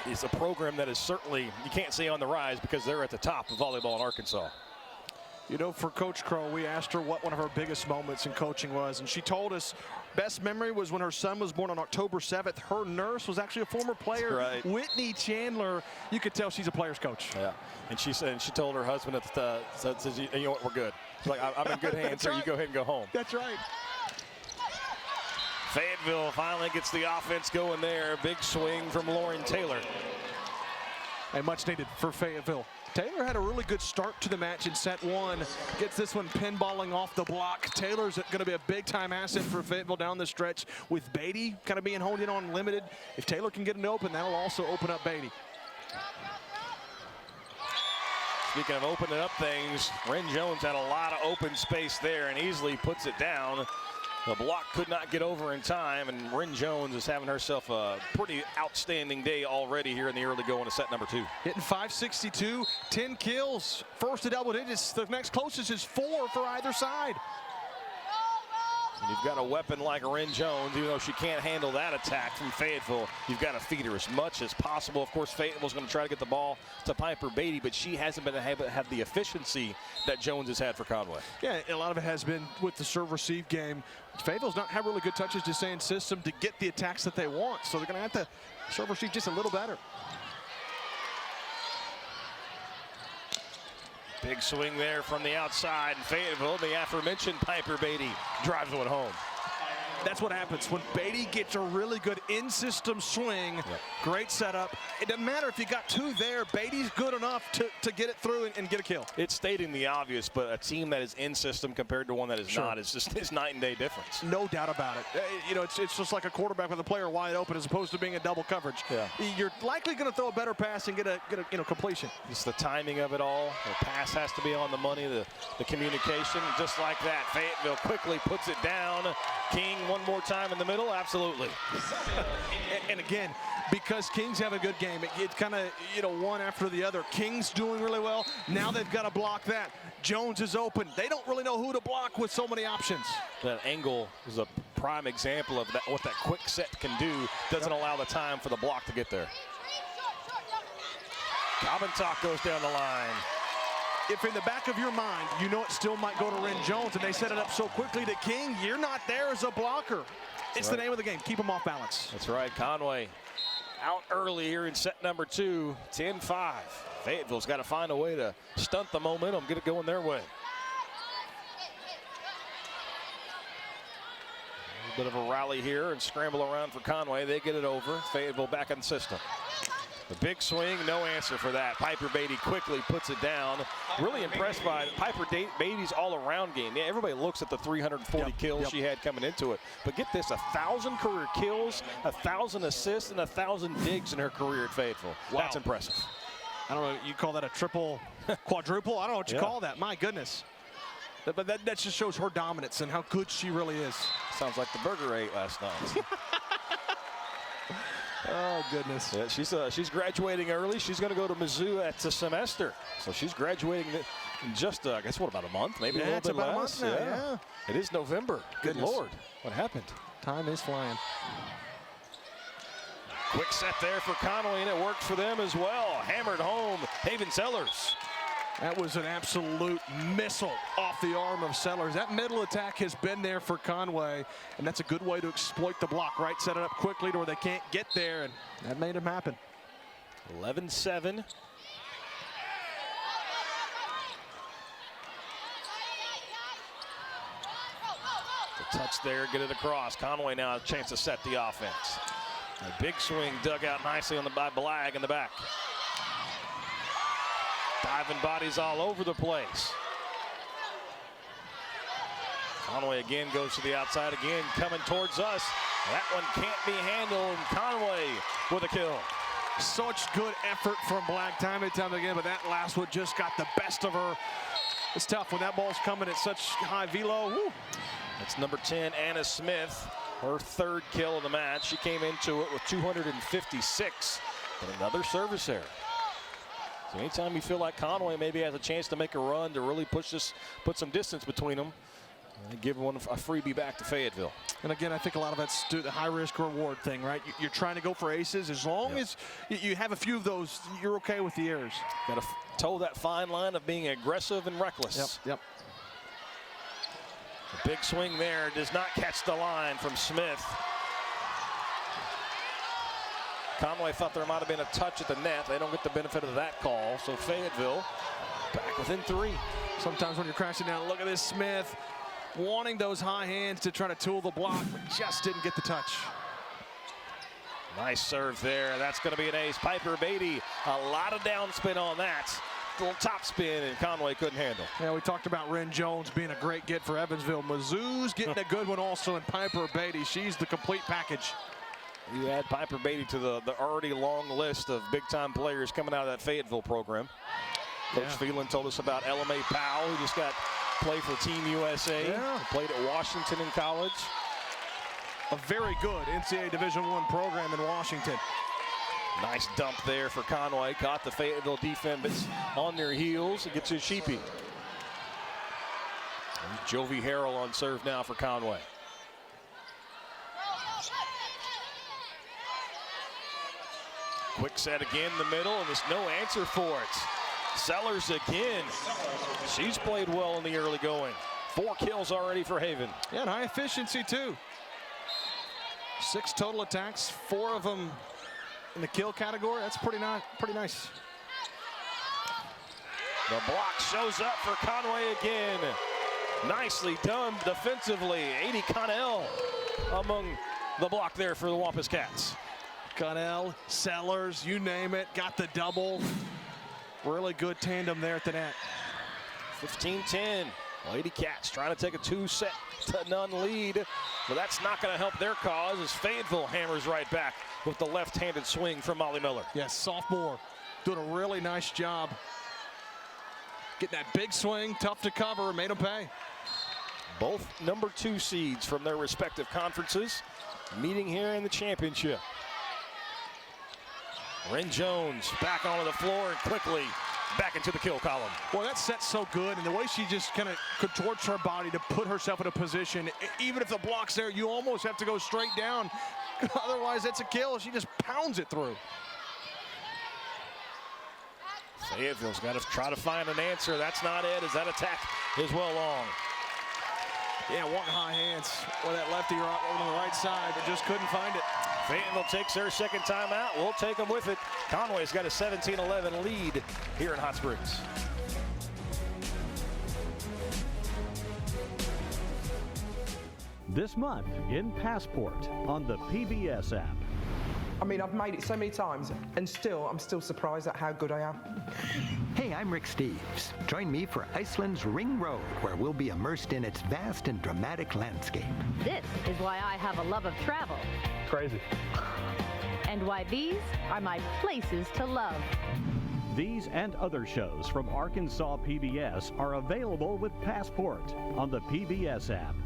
it's a program that is certainly, you can't say on the rise because they're at the top of volleyball in Arkansas. You know, for Coach Crow, we asked her what one of her biggest moments in coaching was, and she told us best memory was when her son was born on October 7th. Her nurse was actually a former player, right. Whitney Chandler. You could tell she's a player's coach. Yeah, and she said, she told her husband at the said, you know what, we're good. She's like, I'm in good hands here. Right. You go ahead and go home. That's right. Fayetteville finally gets the offense going there. Big swing from Lauren Taylor. And much needed for Fayetteville. Taylor had a really good start to the match in set 1. Gets this one pinballing off the block. Taylor's going to be a big-time asset for Fayetteville down the stretch with Beatty kind of being honed in on limited. If Taylor can get it open, that'll also open up Beatty. Speaking of opening up things, Ren Jones had a lot of open space there and easily puts it down. The block could not get over in time, and Ren Jones is having herself a pretty outstanding day already here in the early going of set number 2. Hitting .562, 10 kills, first to double digits. The next closest is 4 for either side. And you've got a weapon like Ren Jones, even though she can't handle that attack from Fayetteville, you've got to feed her as much as possible. Of course, Fayetteville's going to try to get the ball to Piper Beatty, but she hasn't been able to have the efficiency that Jones has had for Conway. Yeah, a lot of it has been with the serve-receive game. Fayetteville's not had really good touches to stay in system to get the attacks that they want, so they're going to have to serve-receive just a little better. Big swing there from the outside, and Fayetteville, the aforementioned Piper Beatty, drives one home. That's what happens when Beatty gets a really good in-system swing. Yep. Great setup. It doesn't matter if you got 2 there. Beatty's good enough to get it through and get a kill. It's stating the obvious, but a team that is in system compared to one that is not, it's night and day difference. No doubt about it. You know, it's just like a quarterback with a player wide open as opposed to being a double coverage. Yeah. You're likely going to throw a better pass and get a completion. It's the timing of it all. The pass has to be on the money, the communication, just like that. Fayetteville quickly puts it down. King one more time in the middle, absolutely. and again, because Kings have a good game, it kind of, you know, one after the other. Kings doing really well. Now they've got to block that. Jones is open. They don't really know who to block with so many options. That angle is a prime example of that, what that quick set can do. Doesn't allow the time for the block to get there. Kabantok goes down the line. If in the back of your mind, you know it still might go to Ren Jones, and they set it up so quickly to King, you're not there as a blocker. It's the name of the game. Keep them off balance. That's right. Conway out early here in set number 2, 10-5. Fayetteville's got to find a way to stunt the momentum, get it going their way. A little bit of a rally here and scramble around for Conway. They get it over. Fayetteville back in the system. The big swing, no answer for that. Piper Beatty quickly puts it down. Really impressed by Piper Beatty's all-around game. Yeah, everybody looks at the 340 kills she had coming into it. But get this, 1,000 career kills, 1,000 assists, and 1,000 digs in her career at Fayetteville. Wow. That's impressive. I don't know, you call that a triple, quadruple? I don't know what you call that. My goodness. But that just shows her dominance and how good she really is. Sounds like the burger ate last night. Oh, goodness. Yeah, she's graduating early. She's going to go to Mizzou at the semester. So she's graduating in just, I guess, what, about a month? Maybe a little bit less. A month now, yeah. It is November. Good Lord. What happened? Time is flying. Quick set there for Conway, and it worked for them as well. Hammered home, Haven Sellers. That was an absolute missile off the arm of Sellers. That middle attack has been there for Conway, and that's a good way to exploit the block, right? Set it up quickly to where they can't get there, and that made them happen. 11-7. The touch there, get it across. Conway now has a chance to set the offense. A big swing dug out nicely on by Blag in the back. Diving bodies all over the place. Conway again goes to the outside, again coming towards us. That one can't be handled, and Conway with a kill. Such good effort from Blag time and time again, but that last one just got the best of her. It's tough when that ball's coming at such high velo. Woo. That's number 10, Anna Smith. Her third kill of the match. She came into it with 256, but another service error. So anytime you feel like Conway maybe has a chance to make a run to really put some distance between them, give one a freebie back to Fayetteville. And again, I think a lot of that's the high risk reward thing, right? You're trying to go for aces. As long as you have a few of those, you're okay with the errors. Got to toe that fine line of being aggressive and reckless. Yep. The big swing there does not catch the line from Smith. Conway thought there might have been a touch at the net. They don't get the benefit of that call. So Fayetteville back within 3. Sometimes when you're crashing down, look at this Smith wanting those high hands to try to tool the block, but just didn't get the touch. Nice serve there. That's going to be an ace. Piper Beatty, a lot of downspin on that. Little top spin, and Conway couldn't handle. Yeah, we talked about Ren Jones being a great get for Evansville. Mizzou's getting a good one also in Piper Beatty. She's the complete package. You add Piper Beatty to the already long list of big-time players coming out of that Fayetteville program. Coach Phelan told us about LMA Powell, who just got play for Team USA. Played at Washington in college. A very good NCAA Division I program in Washington. Nice dump there for Conway. Caught the Fayetteville defense on their heels. It gets to Sheepy. Jovi Harrell on serve now for Conway. Quick set again in the middle, and there's no answer for it. Sellers again. She's played well in the early going. 4 kills already for Haven. Yeah, and high efficiency too. 6 total attacks, 4 of them in the kill category. That's pretty nice. The block shows up for Conway again. Nicely done defensively. 80 Connell among the block there for the Wampus Cats. Connell, Sellers, you name it, got the double. Really good tandem there at the net. 15-10. Lady Cats trying to take a 2-0 lead, but that's not going to help their cause as Fayetteville hammers right back with the left-handed swing from Molly Miller. Yes, sophomore doing a really nice job. Getting that big swing, tough to cover, made them pay. Both number 2 seeds from their respective conferences meeting here in the championship. Ren Jones back onto the floor and quickly back into the kill column. Well, that set's so good, and the way she just kind of contorts her body to put herself in a position, even if the block's there, you almost have to go straight down. Otherwise, that's a kill. She just pounds it through. Fayetteville's got to try to find an answer. That's not it, as that attack is well long. Yeah, one high hands or that lefty on the right side, but just couldn't find it. Fayetteville takes their second timeout. We'll take them with it. Conway's got a 17-11 lead here in Hot Springs. This month in Passport on the PBS app. I mean, I've made it so many times, and I'm still surprised at how good I am. Hey, I'm Rick Steves. Join me for Iceland's Ring Road, where we'll be immersed in its vast and dramatic landscape. This is why I have a love of travel. Crazy. And why these are my places to love. These and other shows from Arkansas PBS are available with Passport on the PBS app.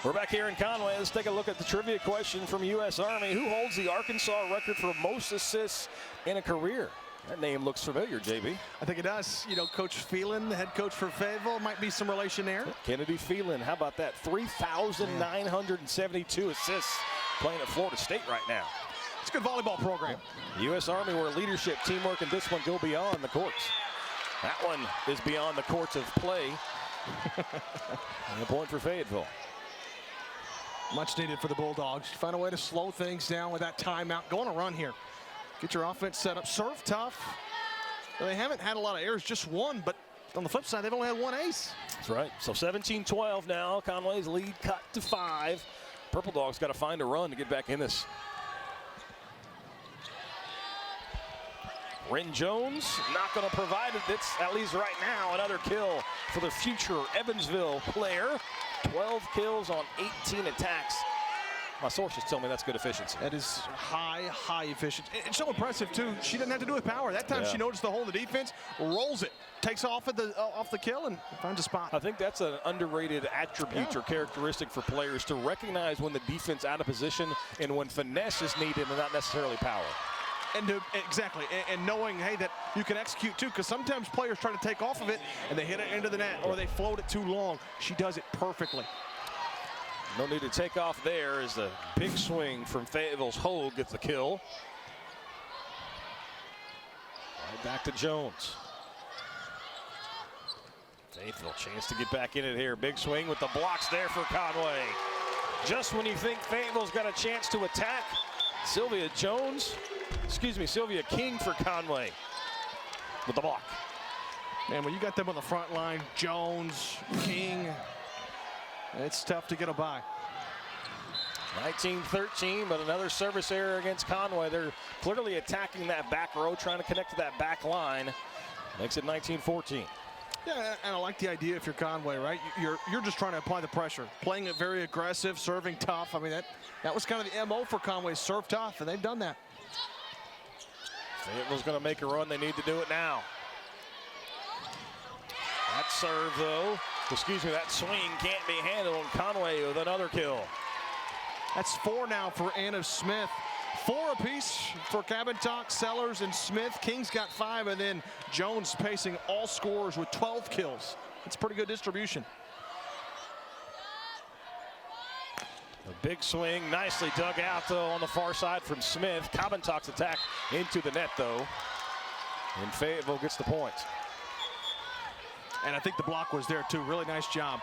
We're back here in Conway. Let's take a look at the trivia question from U.S. Army. Who holds the Arkansas record for most assists in a career? That name looks familiar, JB. I think it does. You know, Coach Phelan, the head coach for Fayetteville, might be some relation there. Kennedy Phelan, how about that? 3,972 assists playing at Florida State right now. It's a good volleyball program. The U.S. Army, where leadership, teamwork, and discipline go beyond the courts. That one is beyond the courts of play. And a point for Fayetteville. Much needed for the Bulldogs. Find a way to slow things down with that timeout. Go on a run here. Get your offense set up. Serve tough. They haven't had a lot of errors, just one, but on the flip side, they've only had one ace. That's right. So 17-12 now. Conway's lead cut to 5. Purple Dogs got to find a run to get back in this. Ren Jones not going to provide it. It's at least right now another kill for the future Evansville player. 12 kills on 18 attacks. My sources tell me that's good efficiency. That is high efficiency. It's so impressive too. She doesn't have to do it with power. That time she noticed the hole in the defense, rolls it, takes off the kill, and finds a spot. I think that's an underrated attribute or characteristic for players, to recognize when the defense out of position and when finesse is needed and not necessarily power. And exactly, and knowing, hey, that you can execute too, because sometimes players try to take off of it and they hit it into the net or they float it too long. She does it perfectly. No need to take off there as the big swing from Fayetteville's Hogue gets the kill. Right back to Jones. Fayetteville chance to get back in it here. Big swing with the blocks there for Conway. Just when you think Fayetteville's got a chance to attack, Sylvia King for Conway with the block. Man, when you got them on the front line, Jones, King, it's tough to get a by. 19-13, but another service error against Conway. They're clearly attacking that back row, trying to connect to that back line. Makes it 19-14. Yeah, and I like the idea if you're Conway, right? You're just trying to apply the pressure, playing it very aggressive, serving tough. I mean, that was kind of the MO for Conway, serve tough, and they've done that. Fayetteville's going to make a run. They need to do it now. That serve, though, that swing can't be handled, and Conway with another kill. That's 4 now for Anna Smith. 4 apiece for Cabantock, Sellers, and Smith. King's got 5, and then Jones pacing all scorers with 12 kills. It's pretty good distribution. A big swing, nicely dug out, though, on the far side from Smith. Cabantock's attack into the net, though, and Fayetteville gets the point. And I think the block was there, too. Really nice job.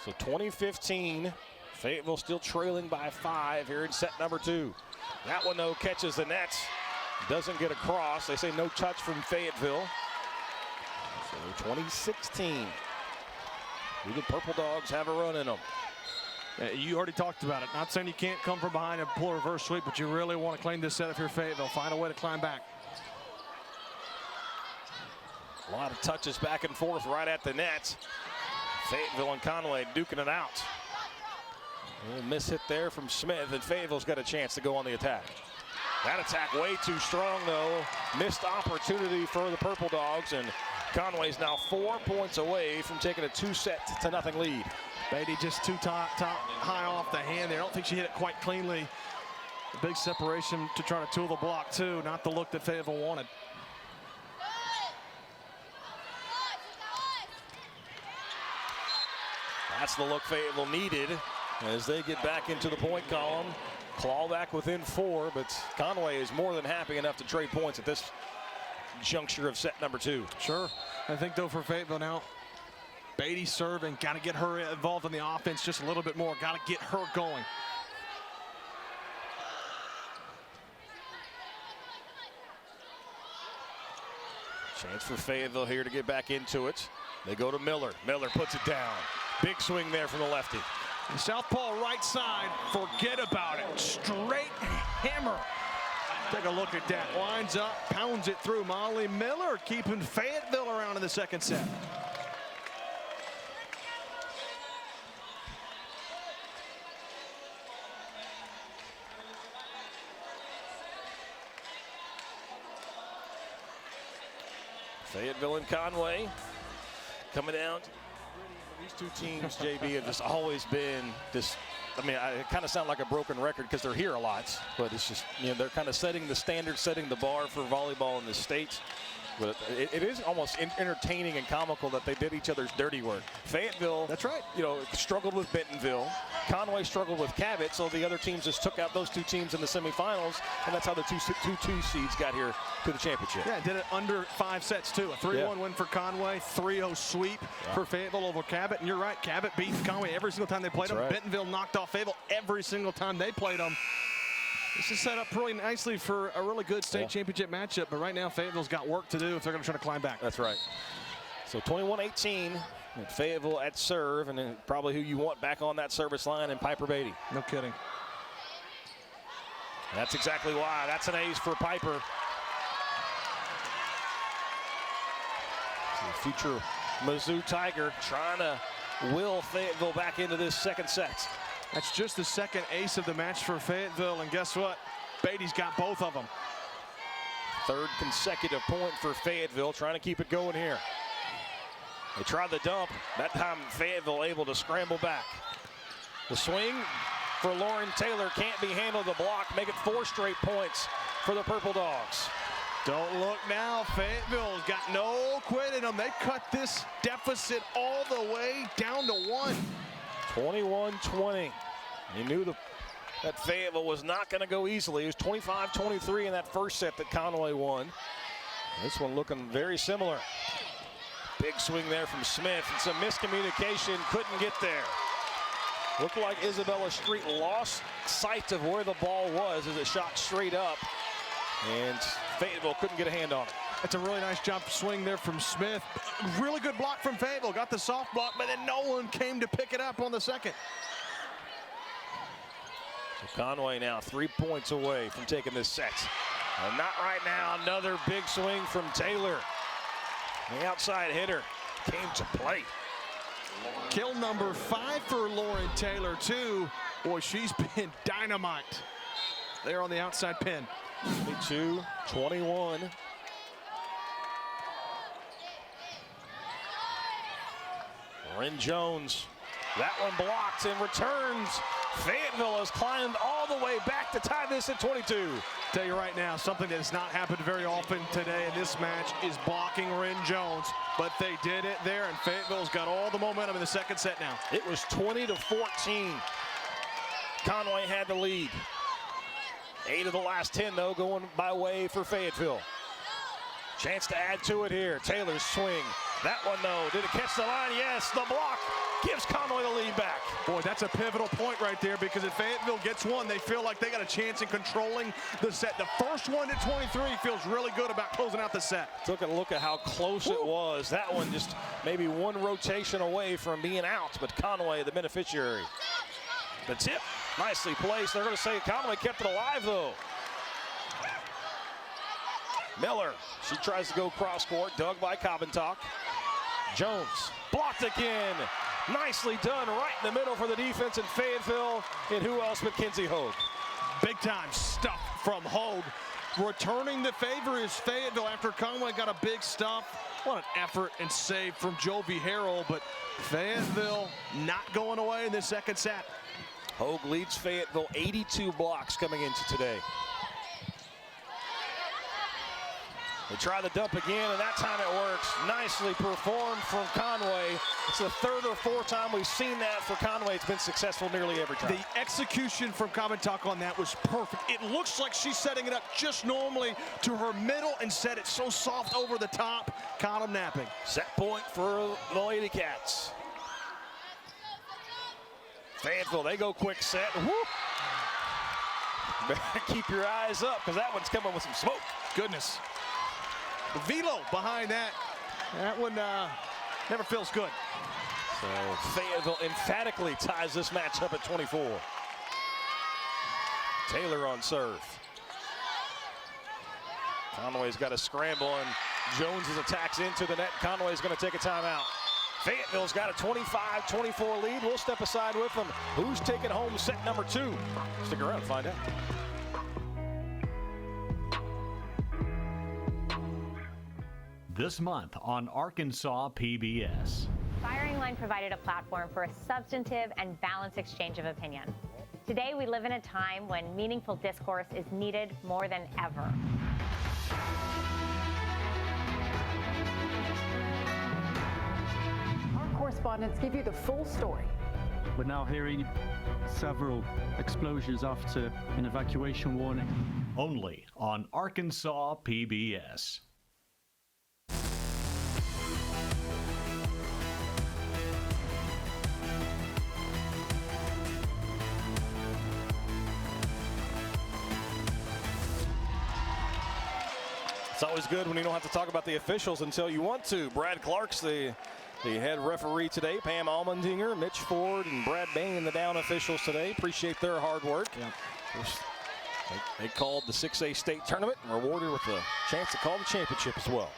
So 2015, Fayetteville still trailing by 5 here in set number 2. That one, though, catches the net. Doesn't get across. They say no touch from Fayetteville. So 2016. Do the Purple Dogs have a run in them? You already talked about it. Not saying you can't come from behind and pull a reverse sweep, but you really want to claim this set if you're Fayetteville. Find a way to climb back. A lot of touches back and forth right at the net. Fayetteville and Conway duking it out. A little miss hit there from Smith, and Fayetteville's got a chance to go on the attack. That attack way too strong, though. Missed opportunity for the Purple Dogs, and Conway's now 4 points away from taking a 2-0 lead. Beatty just too high off the hand there. I don't think she hit it quite cleanly. A big separation to try to tool the block, too. Not the look that Fayetteville wanted. That's the look Fayetteville needed as they get back into the point column. Claw back within 4, but Conway is more than happy enough to trade points at this juncture of set number 2. Sure. I think, though, for Fayetteville now, Beatty serving, got to get her involved in the offense just a little bit more. Got to get her going. Chance for Fayetteville here to get back into it. They go to Miller. Miller puts it down. Big swing there from the lefty. The southpaw right side, forget about it. Straight hammer. Take a look at that. Winds up, pounds it through. Molly Miller keeping Fayetteville around in the second set. Fayetteville and Conway coming down. These two teams, JB, have just always been this. I mean, I kind of sound like a broken record because they're here a lot, but it's just, you know, they're kind of setting the standard, setting the bar for volleyball in the state. But it is almost entertaining and comical that they did each other's dirty work. Fayetteville, that's right, you know, struggled with Bentonville. Conway struggled with Cabot, so the other teams just took out those two teams in the semifinals, and that's how the two seeds got here to the championship. Yeah, did it under 5 sets too. A 3-1 win for Conway, 3-0 sweep for Fayetteville over Cabot. And you're right, Cabot beat Conway every single time they played them. Right. Bentonville knocked off Fayetteville every single time they played them. This is set up really nicely for a really good state championship matchup, but right now Fayetteville's got work to do if they're going to try to climb back. That's right. So 21-18. Fayetteville at serve, and then probably who you want back on that service line in Piper Beatty. No kidding. That's exactly why. That's an ace for Piper. So future Mizzou Tiger trying to will Fayetteville back into this second set. That's just the second ace of the match for Fayetteville, and guess what? Beatty's got both of them. Third consecutive point for Fayetteville, trying to keep it going here. They tried the dump. That time Fayetteville able to scramble back. The swing for Lauren Taylor can't be handled. The block, make it 4 straight points for the Purple Dogs. Don't look now. Fayetteville's got no quit in them. They cut this deficit all the way down to 1. 21-20. He knew that Fayetteville was not going to go easily. It was 25-23 in that first set that Conway won. This one looking very similar. Big swing there from Smith, and some miscommunication, couldn't get there. Looked like Isabella Street lost sight of where the ball was as it shot straight up, and Fayetteville couldn't get a hand on it. That's a really nice jump swing there from Smith. Really good block from Fayetteville. Got the soft block, but then no one came to pick it up on the second. So Conway now 3 points away from taking this set. And not right now. Another big swing from Taylor. The outside hitter came to play. Kill number 5 for Lauren Taylor, too. Boy, she's been dynamite there on the outside pin. 22-21. Ren Jones, that one blocked and returns. Fayetteville has climbed all the way back to tie this at 22. Tell you right now, something that has not happened very often today in this match is blocking Ren Jones, but they did it there, and Fayetteville's got all the momentum in the second set now. It was 20-14. Conway had the lead. 8 of the last 10, though, going by way for Fayetteville. Chance to add to it here. Taylor's swing. That one, though, did it catch the line? Yes, the block gives Conway the lead back. Boy, that's a pivotal point right there, because if Fayetteville gets one, they feel like they got a chance in controlling the set. The first one at 23 feels really good about closing out the set. Took a look at how close it was. That one just maybe one rotation away from being out, but Conway, the beneficiary. The tip, nicely placed. They're going to say Conway kept it alive, though. Miller, she tries to go cross court, dug by Coventalk. Jones, blocked again. Nicely done right in the middle for the defense in Fayetteville. And who else but Kinsey Hogue? Big time stuff from Hogue. Returning the favor is Fayetteville after Conway got a big stuff. What an effort and save from Jovi Harrell, but Fayetteville not going away in the second set. Hogue leads Fayetteville 82 blocks coming into today. They try the dump again, and that time it works. Nicely performed from Conway. It's the third or fourth time we've seen that for Conway. It's been successful nearly every time. The execution from Coventalk on that was perfect. It looks like she's setting it up just normally to her middle and set it so soft over the top. Caught him napping. Set point for the Lady Cats. Fayetteville, they go quick set. Woo! Better keep your eyes up, because that one's coming with some smoke. Goodness. The velo behind that. That one never feels good. So Fayetteville emphatically ties this match up at 24. Taylor on serve. Conway's got a scramble, and Jones attacks into the net. Conway's going to take a timeout. Fayetteville's got a 25-24 lead. We'll step aside with them. Who's taking home set number 2? Stick around to find out. This month on Arkansas PBS. Firing Line provided a platform for a substantive and balanced exchange of opinion. Today, we live in a time when meaningful discourse is needed more than ever. Our correspondents give you the full story. We're now hearing several explosions after an evacuation warning. Only on Arkansas PBS. It's always good when you don't have to talk about the officials until you want to. Brad Clark's the head referee today. Pam Almendinger, Mitch Ford, and Brad Bain, the down officials today. Appreciate their hard work. Yeah. They called the 6A state tournament and rewarded with a chance to call the championship as well.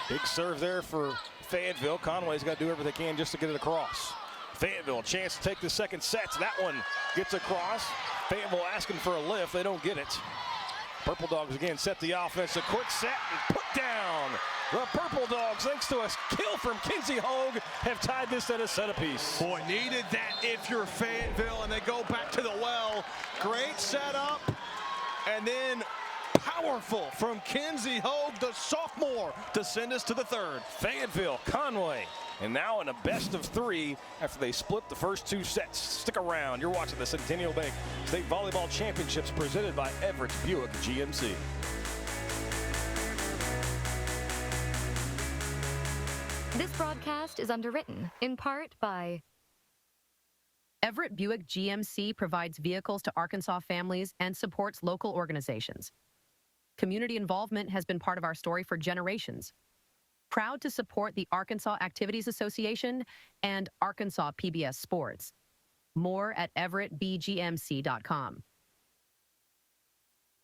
Big serve there for Fayetteville. Conway's got to do everything they can just to get it across. Fayetteville, chance to take the second set. That one gets across. Fayetteville asking for a lift. They don't get it. Purple Dogs again set the offense. A quick set and put down. The Purple Dogs, thanks to a kill from Kinsey Hogue, have tied this at a centerpiece. Boy, needed that if you're Fayetteville, and they go back to the well. Great setup, and then powerful from Kinsey Hogue, the sophomore, to send us to the third. Fayetteville, Conway, and now in a best of three after they split the first two sets. Stick around. You're watching the Centennial Bank State Volleyball Championships presented by Everett Buick GMC. This broadcast is underwritten in part by Everett Buick GMC provides vehicles to Arkansas families and supports local organizations. Community involvement has been part of our story for generations. Proud to support the Arkansas Activities Association and Arkansas PBS Sports. More at everettbgmc.com.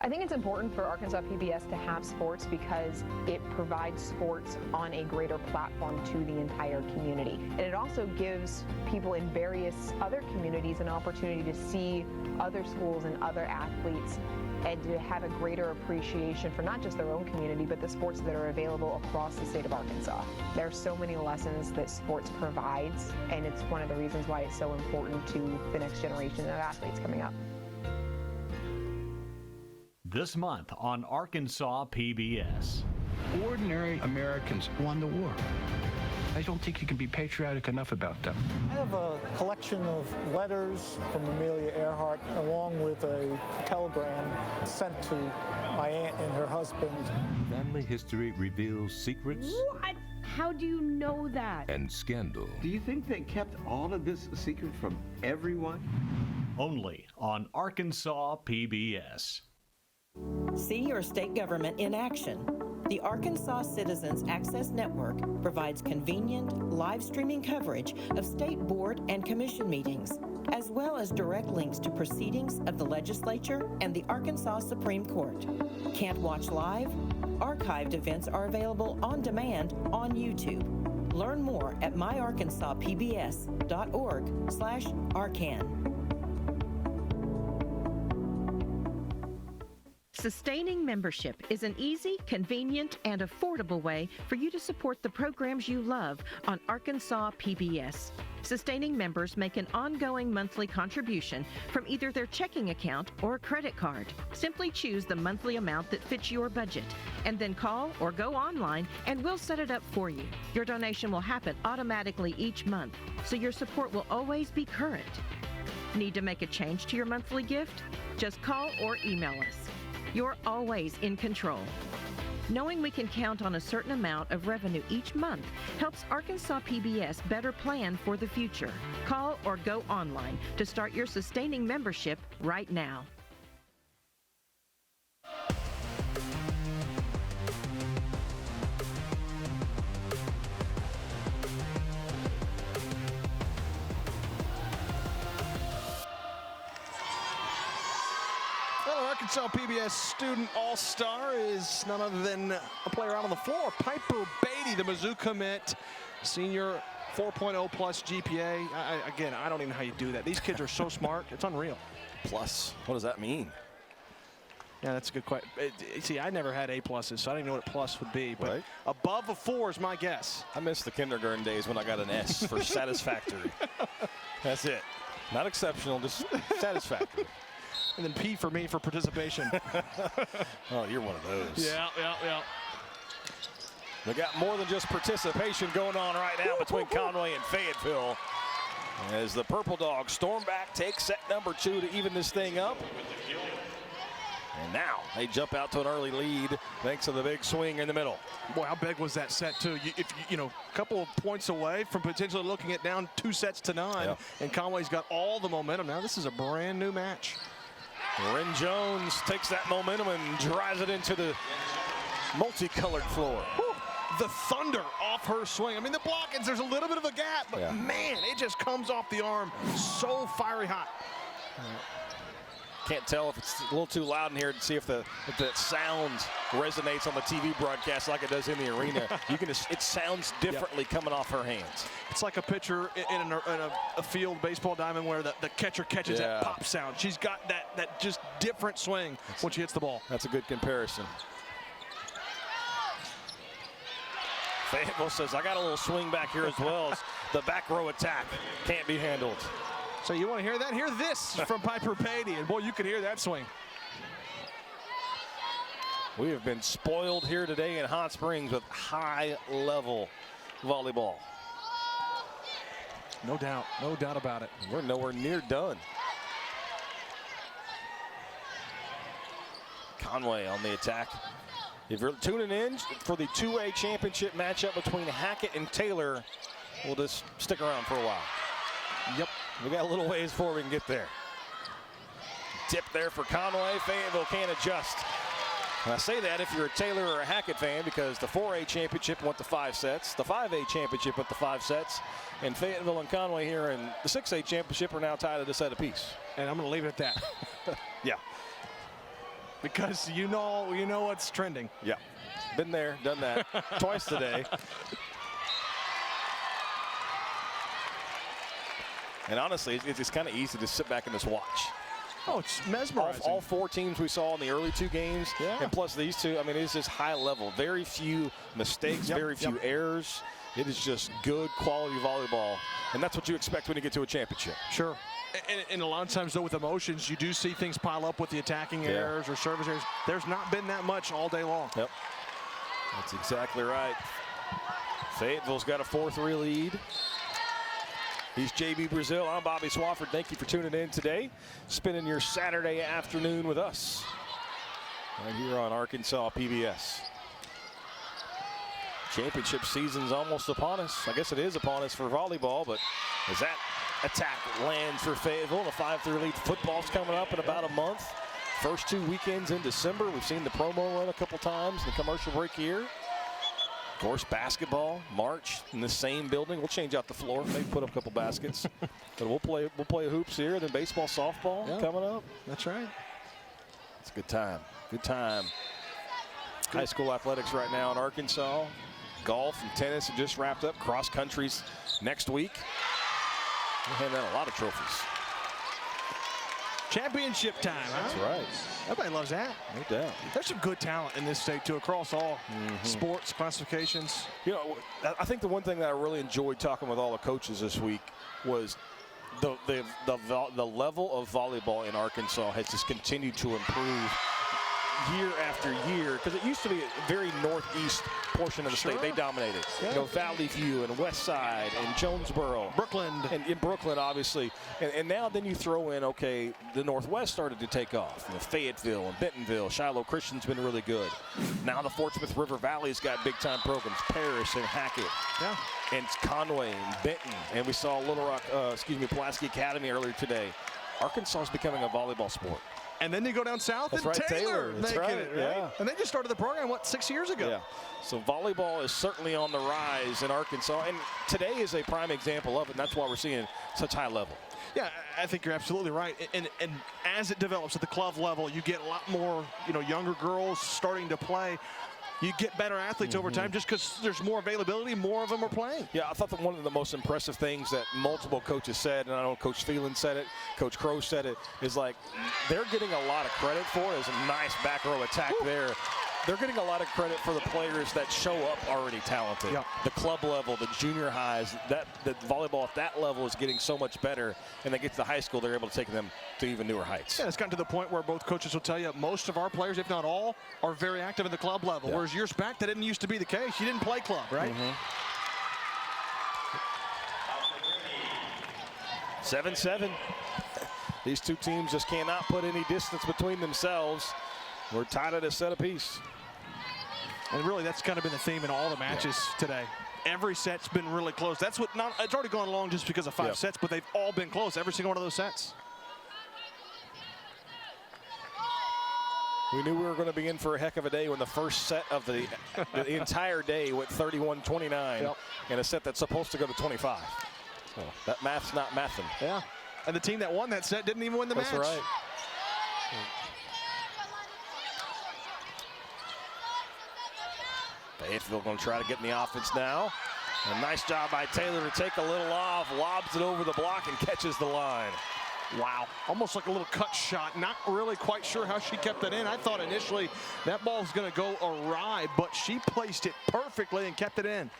I think it's important for Arkansas PBS to have sports because it provides sports on a greater platform to the entire community. And it also gives people in various other communities an opportunity to see other schools and other athletes and to have a greater appreciation for not just their own community, but the sports that are available across the state of Arkansas. There are so many lessons that sports provides, and it's one of the reasons why it's so important to the next generation of athletes coming up. This month on Arkansas PBS. Ordinary Americans won the war. I don't think you can be patriotic enough about them. I have a collection of letters from Amelia Earhart along with a telegram sent to my aunt and her husband. Family history reveals secrets. What? How do you know that? And scandal. Do you think they kept all of this a secret from everyone? Only on Arkansas PBS. See your state government in action. The Arkansas Citizens Access Network provides convenient live streaming coverage of state board and commission meetings, as well as direct links to proceedings of the legislature and the Arkansas Supreme Court. Can't watch live? Archived events are available on demand on YouTube. Learn more at myarkansaspbs.org/arcan. Sustaining membership is an easy, convenient, and affordable way for you to support the programs you love on Arkansas PBS. Sustaining members make an ongoing monthly contribution from either their checking account or credit card. Simply choose the monthly amount that fits your budget, and then call or go online and we'll set it up for you. Your donation will happen automatically each month, so your support will always be current. Need to make a change to your monthly gift? Just call or email us. You're always in control. Knowing we can count on a certain amount of revenue each month helps Arkansas PBS better plan for the future. Call or go online to start your sustaining membership right now. Arkansas PBS Student All-Star is none other than a player out on the floor, Piper Beatty, the Mizzou commit, senior 4.0 plus GPA. Again, I don't even know how you do that. These kids are so smart. It's unreal. Plus, what does that mean? Yeah, that's a good question. See, I never had A pluses, so I don't even know what a plus would be. But above a 4 is my guess. I miss the kindergarten days when I got an S for satisfactory. That's it. Not exceptional, just satisfactory. And then P for me for participation. Oh, you're one of those. Yeah. They got more than just participation going on right now between Conway and Fayetteville. As the Purple Dogs storm back, take set number 2 to even this thing up. And now they jump out to an early lead thanks to the big swing in the middle. Boy, how big was that set, too? A couple of points away from potentially looking at down 2 sets to 9. Yep. And Conway's got all the momentum. Now this is a brand new match. Ren Jones takes that momentum and drives it into the multicolored floor. Woo. The thunder off her swing. I mean, the blockings, there's a little bit of a gap, but man, it just comes off the arm so fiery hot. Can't tell if it's a little too loud in here to see if the sound resonates on the TV broadcast like it does in the arena. It sounds differently coming off her hands. It's like a pitcher in a field baseball diamond where the catcher catches that pop sound. She's got that just different swing when she hits the ball. That's a good comparison. Fayetteville says, I got a little swing back here as well as the back row attack can't be handled. So you want to hear that? Hear this from Piper Patey, and boy, you could hear that swing. We have been spoiled here today in Hot Springs with high-level volleyball. No doubt about it. We're nowhere near done. Conway on the attack. If you're tuning in for the 2A championship matchup between Hackett and Taylor, we'll just stick around for a while. Yep. We got a little ways before we can get there. Tip there for Conway. Fayetteville can't adjust. And I say that if you're a Taylor or a Hackett fan because the 4A championship went to 5 sets. The 5A championship went to 5 sets. And Fayetteville and Conway here in the 6A championship are now tied at a set apiece. And I'm going to leave it at that. Yeah. Because you know what's trending. Yeah. Been there, done that twice today. And honestly, it's kind of easy to sit back and just watch. Oh, it's mesmerizing. All 4 teams we saw in the early 2 games, and plus these 2, I mean, it's just high level. Very few mistakes, very few errors. It is just good quality volleyball, and that's what you expect when you get to a championship. Sure. And a lot of times, though, with emotions, you do see things pile up with the attacking errors or service errors. There's not been that much all day long. Yep. That's exactly right. Fayetteville's got a 4-3 lead. He's JB Brazil. I'm Bobby Swafford. Thank you for tuning in today. Spending your Saturday afternoon with us right here on Arkansas PBS. Championship season's almost upon us. I guess it is upon us for volleyball, but as that attack lands for Fayetteville, the 5-3 lead. Football's coming up in about a month. First 2 weekends in December. We've seen the promo run a couple times, the commercial break here. Of course, basketball, March in the same building. We'll change out the floor, maybe put up a couple baskets. But we'll play hoops here, then baseball, softball coming up. That's right. It's a good time. Good time. High school athletics right now in Arkansas. Golf and tennis have just wrapped up. Cross country's next week. We'll hand out a lot of trophies. Championship time, huh? That's right. Everybody loves that. No doubt. There's some good talent in this state, too, across all sports, classifications. You know, I think the one thing that I really enjoyed talking with all the coaches this week was the level of volleyball in Arkansas has just continued to improve year after year, because it used to be a very northeast portion of the state. They dominated. You know, Valley View and West Side and Jonesboro. Brooklyn. And in Brooklyn, obviously. And now then you throw in, okay, the Northwest started to take off. You know, Fayetteville and Bentonville. Shiloh Christian's been really good. Now the Fort Smith River Valley's got big-time programs. Paris and Hackett. Yeah. And Conway and Benton. And we saw Little Rock, Pulaski Academy earlier today. Arkansas is becoming a volleyball sport. And then you go down south That's and right, Taylor That's right. it, right? Yeah. And they just started the program, 6 years ago? Yeah. So volleyball is certainly on the rise in Arkansas. And today is a prime example of it. And that's why we're seeing such high level. Yeah, I think you're absolutely right. And as it develops at the club level, you get a lot more, younger girls starting to play. You get better athletes over time just because there's more availability, more of them are playing. Yeah, I thought that one of the most impressive things that multiple coaches said, and I know Coach Phelan said it, Coach Crow said it, is like they're getting a lot of credit for it. There's a nice back row attack there. They're getting a lot of credit for the players that show up already talented. Yeah. The club level, the junior highs, the volleyball at that level is getting so much better. And they get to the high school, they're able to take them to even newer heights. Yeah, it's gotten to the point where both coaches will tell you most of our players, if not all, are very active at the club level. Whereas years back, that didn't used to be the case. You didn't play club, right? 7-7. These two teams just cannot put any distance between themselves. We're tied at a set apiece. And really, that's kind of been the theme in all the matches today. Every set's been really close. That's what it's already gone along just because of 5 sets, but they've all been close, every single one of those sets. We knew we were going to be in for a heck of a day when the first set of the entire day went 31-29 in a set that's supposed to go to 25. So that math's not mathing. Yeah, and the team that won that set didn't even win the match. That's right. Fayetteville going to try to get in the offense now. A nice job by Taylor to take a little off, lobs it over the block, and catches the line. Wow, almost like a little cut shot. Not really quite sure how she kept it in. I thought initially that ball was going to go awry, but she placed it perfectly and kept it in.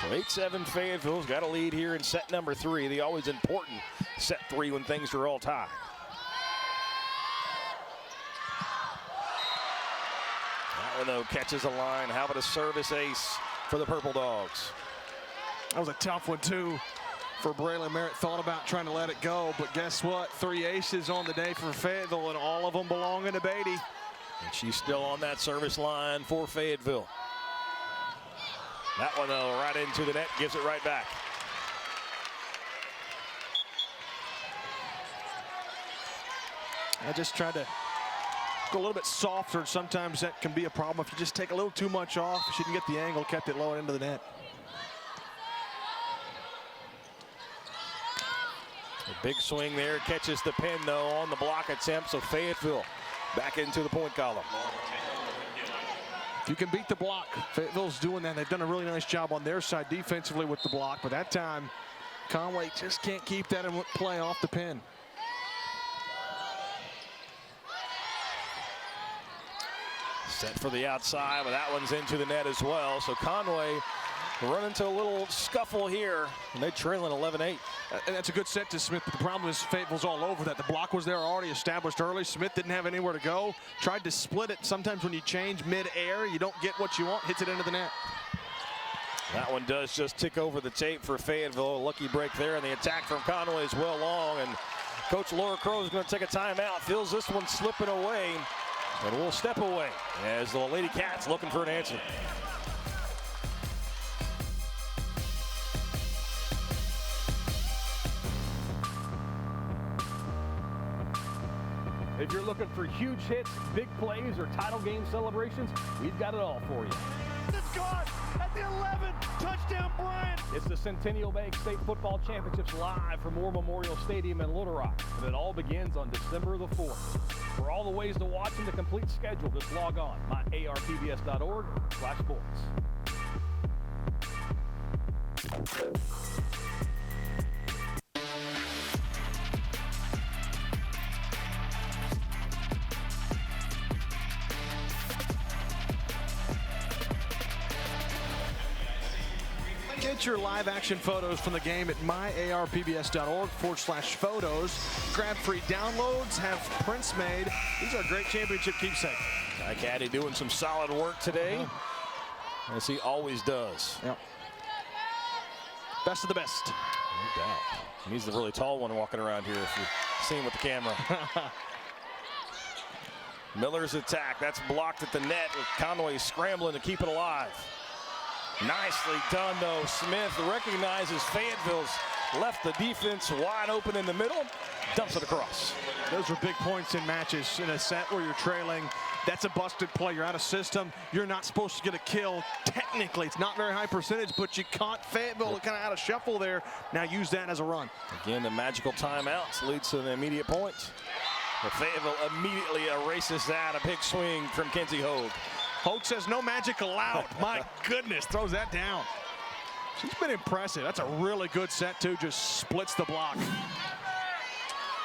So 8-7 Fayetteville's got a lead here in set number 3. The always important set 3 when things are all tied. That one, though, catches a line. How about a service ace for the Purple Dogs? That was a tough one, too, for Braylon Merritt. Thought about trying to let it go, but guess what? 3 aces on the day for Fayetteville, and all of them belonging to Beatty. And she's still on that service line for Fayetteville. That one, though, right into the net, gives it right back. I just tried to go a little bit softer. Sometimes that can be a problem if you just take a little too much off. She didn't get the angle, kept it low into the net. A big swing there, catches the pin, though, on the block attempt. So Fayetteville back into the point column. If you can beat the block, Fayetteville's doing that. They've done a really nice job on their side defensively with the block, but that time Conway just can't keep that in play off the pin. Set for the outside, but that one's into the net as well. So Conway run into a little scuffle here, and they're trailing 11-8. And that's a good set to Smith, but the problem is Fayetteville's all over that. The block was there already established early. Smith didn't have anywhere to go. Tried to split it. Sometimes when you change mid-air, you don't get what you want. Hits it into the net. That one does just tick over the tape for Fayetteville. A lucky break there, and the attack from Conway is well long. And Coach Laura Crow is going to take a timeout. Feels this one slipping away, and we'll step away as the Lady Cats looking for an answer. If you're looking for huge hits, big plays, or title game celebrations, we've got it all for you. It's gone at the 11. Touchdown, Bryant. It's the Centennial Bank State Football Championships live from Moore Memorial Stadium in Little Rock. And it all begins on December the 4th. For all the ways to watch and the complete schedule, just log on myarpbs.org/sports. Get your live action photos from the game at myarpbs.org/photos. Grab free downloads, have prints made. These are great championship keepsakes. Ty Caddy doing some solid work today, as he always does. Yep. Best of the best. No doubt. He's the really tall one walking around here if you see him with the camera. Miller's attack, that's blocked at the net with Conway scrambling to keep it alive. Nicely done, though. Smith recognizes Fayetteville's left the defense wide open in the middle, dumps it across. Those are big points in matches. In a set where you're trailing, that's a busted play. You're out of system. You're not supposed to get a kill. Technically, it's not very high percentage, but you caught Fayetteville kind of out of shuffle there. Now use that as a run. Again, the magical timeouts leads to an immediate point. But Fayetteville immediately erases that. A big swing from Kenzie Hogue. Hogue says no magic allowed. My goodness, throws that down. She's been impressive. That's a really good set, too. Just splits the block.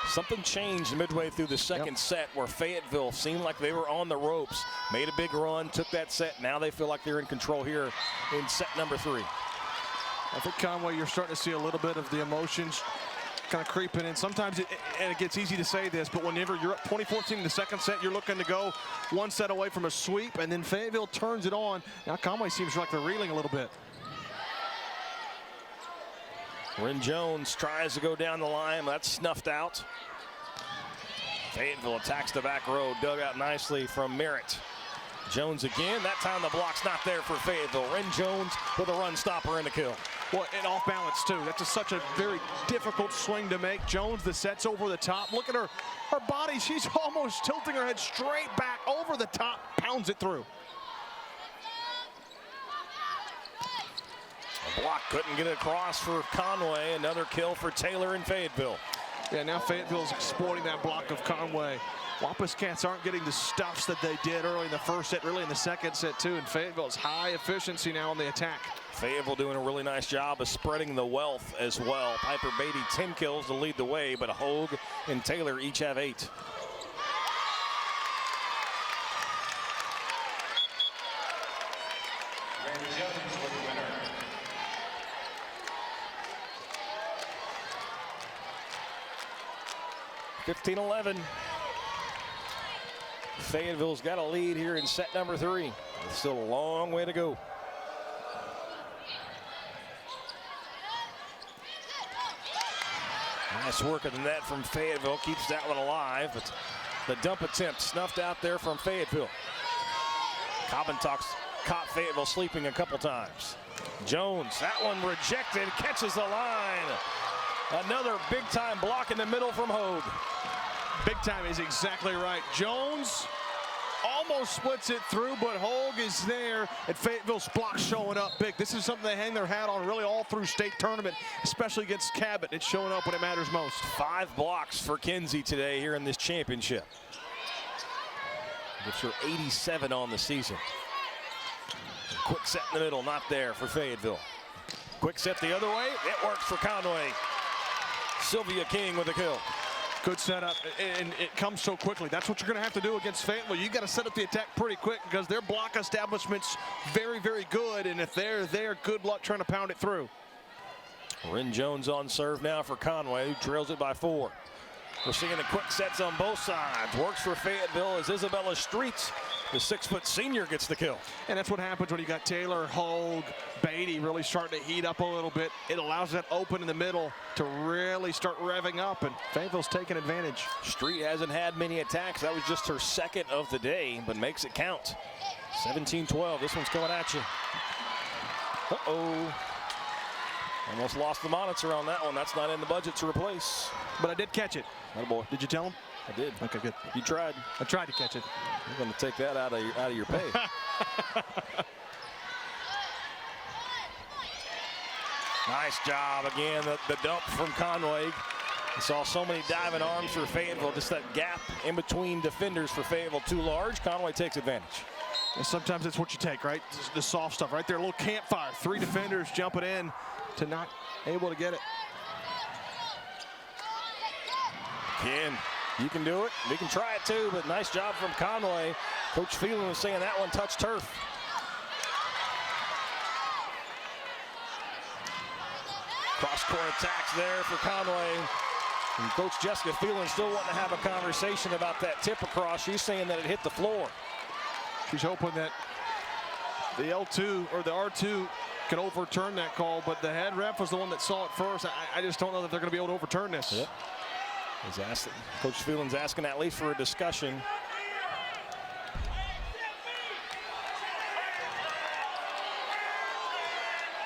Something changed midway through the second set where Fayetteville seemed like they were on the ropes, made a big run, took that set. Now they feel like they're in control here in set number 3. I think, Conway, you're starting to see a little bit of the emotions kind of creeping in. Sometimes and it gets easy to say this, but whenever you're up 20-14 in the second set, you're looking to go one set away from a sweep, and then Fayetteville turns it on. Now Conway seems like they're reeling a little bit. Ren Jones tries to go down the line. That's snuffed out. Fayetteville attacks the back row, dug out nicely from Merritt. Jones again. That time the block's not there for Fayetteville. Ren Jones with a run stopper and a kill. Well, and off balance, too. That's such a very difficult swing to make. Jones, the set's over the top. Look at her body. She's almost tilting her head straight back over the top, pounds it through. A block couldn't get it across for Conway. Another kill for Taylor in Fayetteville. Yeah, now Fayetteville's exploiting that block of Conway. Wampus Cats aren't getting the stuffs that they did early in the first set, really in the second set too, and Fayetteville's high efficiency now on the attack. Fayetteville doing a really nice job of spreading the wealth as well. Piper Beatty 10 kills to lead the way, but Hogue and Taylor each have 8. (15-11). Fayetteville's got a lead here in set number 3. It's still a long way to go. Nice work of the net from Fayetteville, keeps that one alive, but the dump attempt snuffed out there from Fayetteville. Cobbintock's caught Fayetteville sleeping a couple times. Jones, that one rejected, catches the line. Another big-time block in the middle from Hogue. Big time is exactly right. Jones almost splits it through, but Hogue is there, and Fayetteville's block showing up big. This is something they hang their hat on really all through state tournament, especially against Cabot. It's showing up when it matters most. 5 blocks for Kinsey today here in this championship. Gets her 87 on the season. Quick set in the middle, not there for Fayetteville. Quick set the other way, it works for Conway. Sylvia King with a kill. Good setup, and it comes so quickly. That's what you're going to have to do against Fayetteville. You got to set up the attack pretty quick because their block establishment's very, very good, and if they're there, good luck trying to pound it through. Ren Jones on serve now for Conway, who trails it by 4. We're seeing the quick sets on both sides. Works for Fayetteville as Isabella Streets, the 6-foot senior, gets the kill. And that's what happens when you got Taylor, Hogue, Beatty really starting to heat up a little bit. It allows that open in the middle to really start revving up, and Fayetteville's taking advantage. Street hasn't had many attacks. That was just her second of the day, but makes it count. 17-12. This one's coming at you. Uh-oh. Almost lost the monitor on that one. That's not in the budget to replace. But I did catch it. Attaboy. Did you tell him? I did. Okay, good. You tried. I tried to catch it. You're going to take that out of your pay. Nice job again. The dump from Conway. I saw so many diving arms for Fayetteville. Just that gap in between defenders for Fayetteville too large. Conway takes advantage. And sometimes it's what you take, right? The soft stuff right there. A little campfire. 3 defenders jumping in to not able to get it. Ken, you can do it. We can try it too, but nice job from Conway. Coach Phelan was saying that one touched turf. Cross-court attacks there for Conway. And Coach Jessica Phelan still wanting to have a conversation about that tip across. She's saying that it hit the floor. She's hoping that the L2 or the R2 can overturn that call, but the head ref was the one that saw it first. I just don't know that they're going to be able to overturn this. Yep. Coach Phelan's asking at least for a discussion.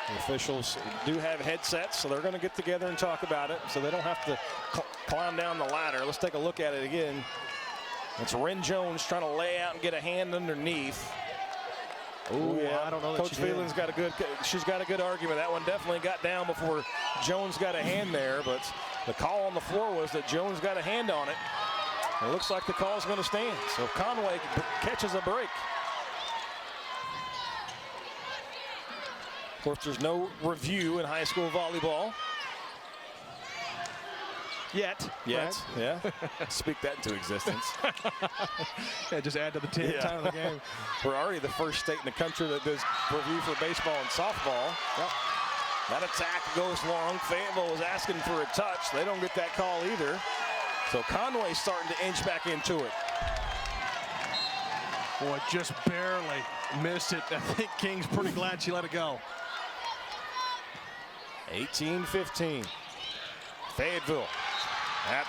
The officials do have headsets, so they're going to get together and talk about it, so they don't have to climb down the ladder. Let's take a look at it again. It's Ren Jones trying to lay out and get a hand underneath. Oh yeah, I don't know. Coach Phelan's got a good argument. That one definitely got down before Jones got a hand there, but the call on the floor was that Jones got a hand on it. It looks like the call's going to stand. So Conway catches a break. Of course, there's no review in high school volleyball. Yet. Right? Yeah. Speak that into existence. Yeah, just add to the time of the game. We're already the first state in the country that does review for baseball and softball. Yep. That attack goes long. Fayetteville was asking for a touch. They don't get that call either. So Conway's starting to inch back into it. Boy, just barely missed it. I think King's pretty glad she let it go. 18-15. Fayetteville.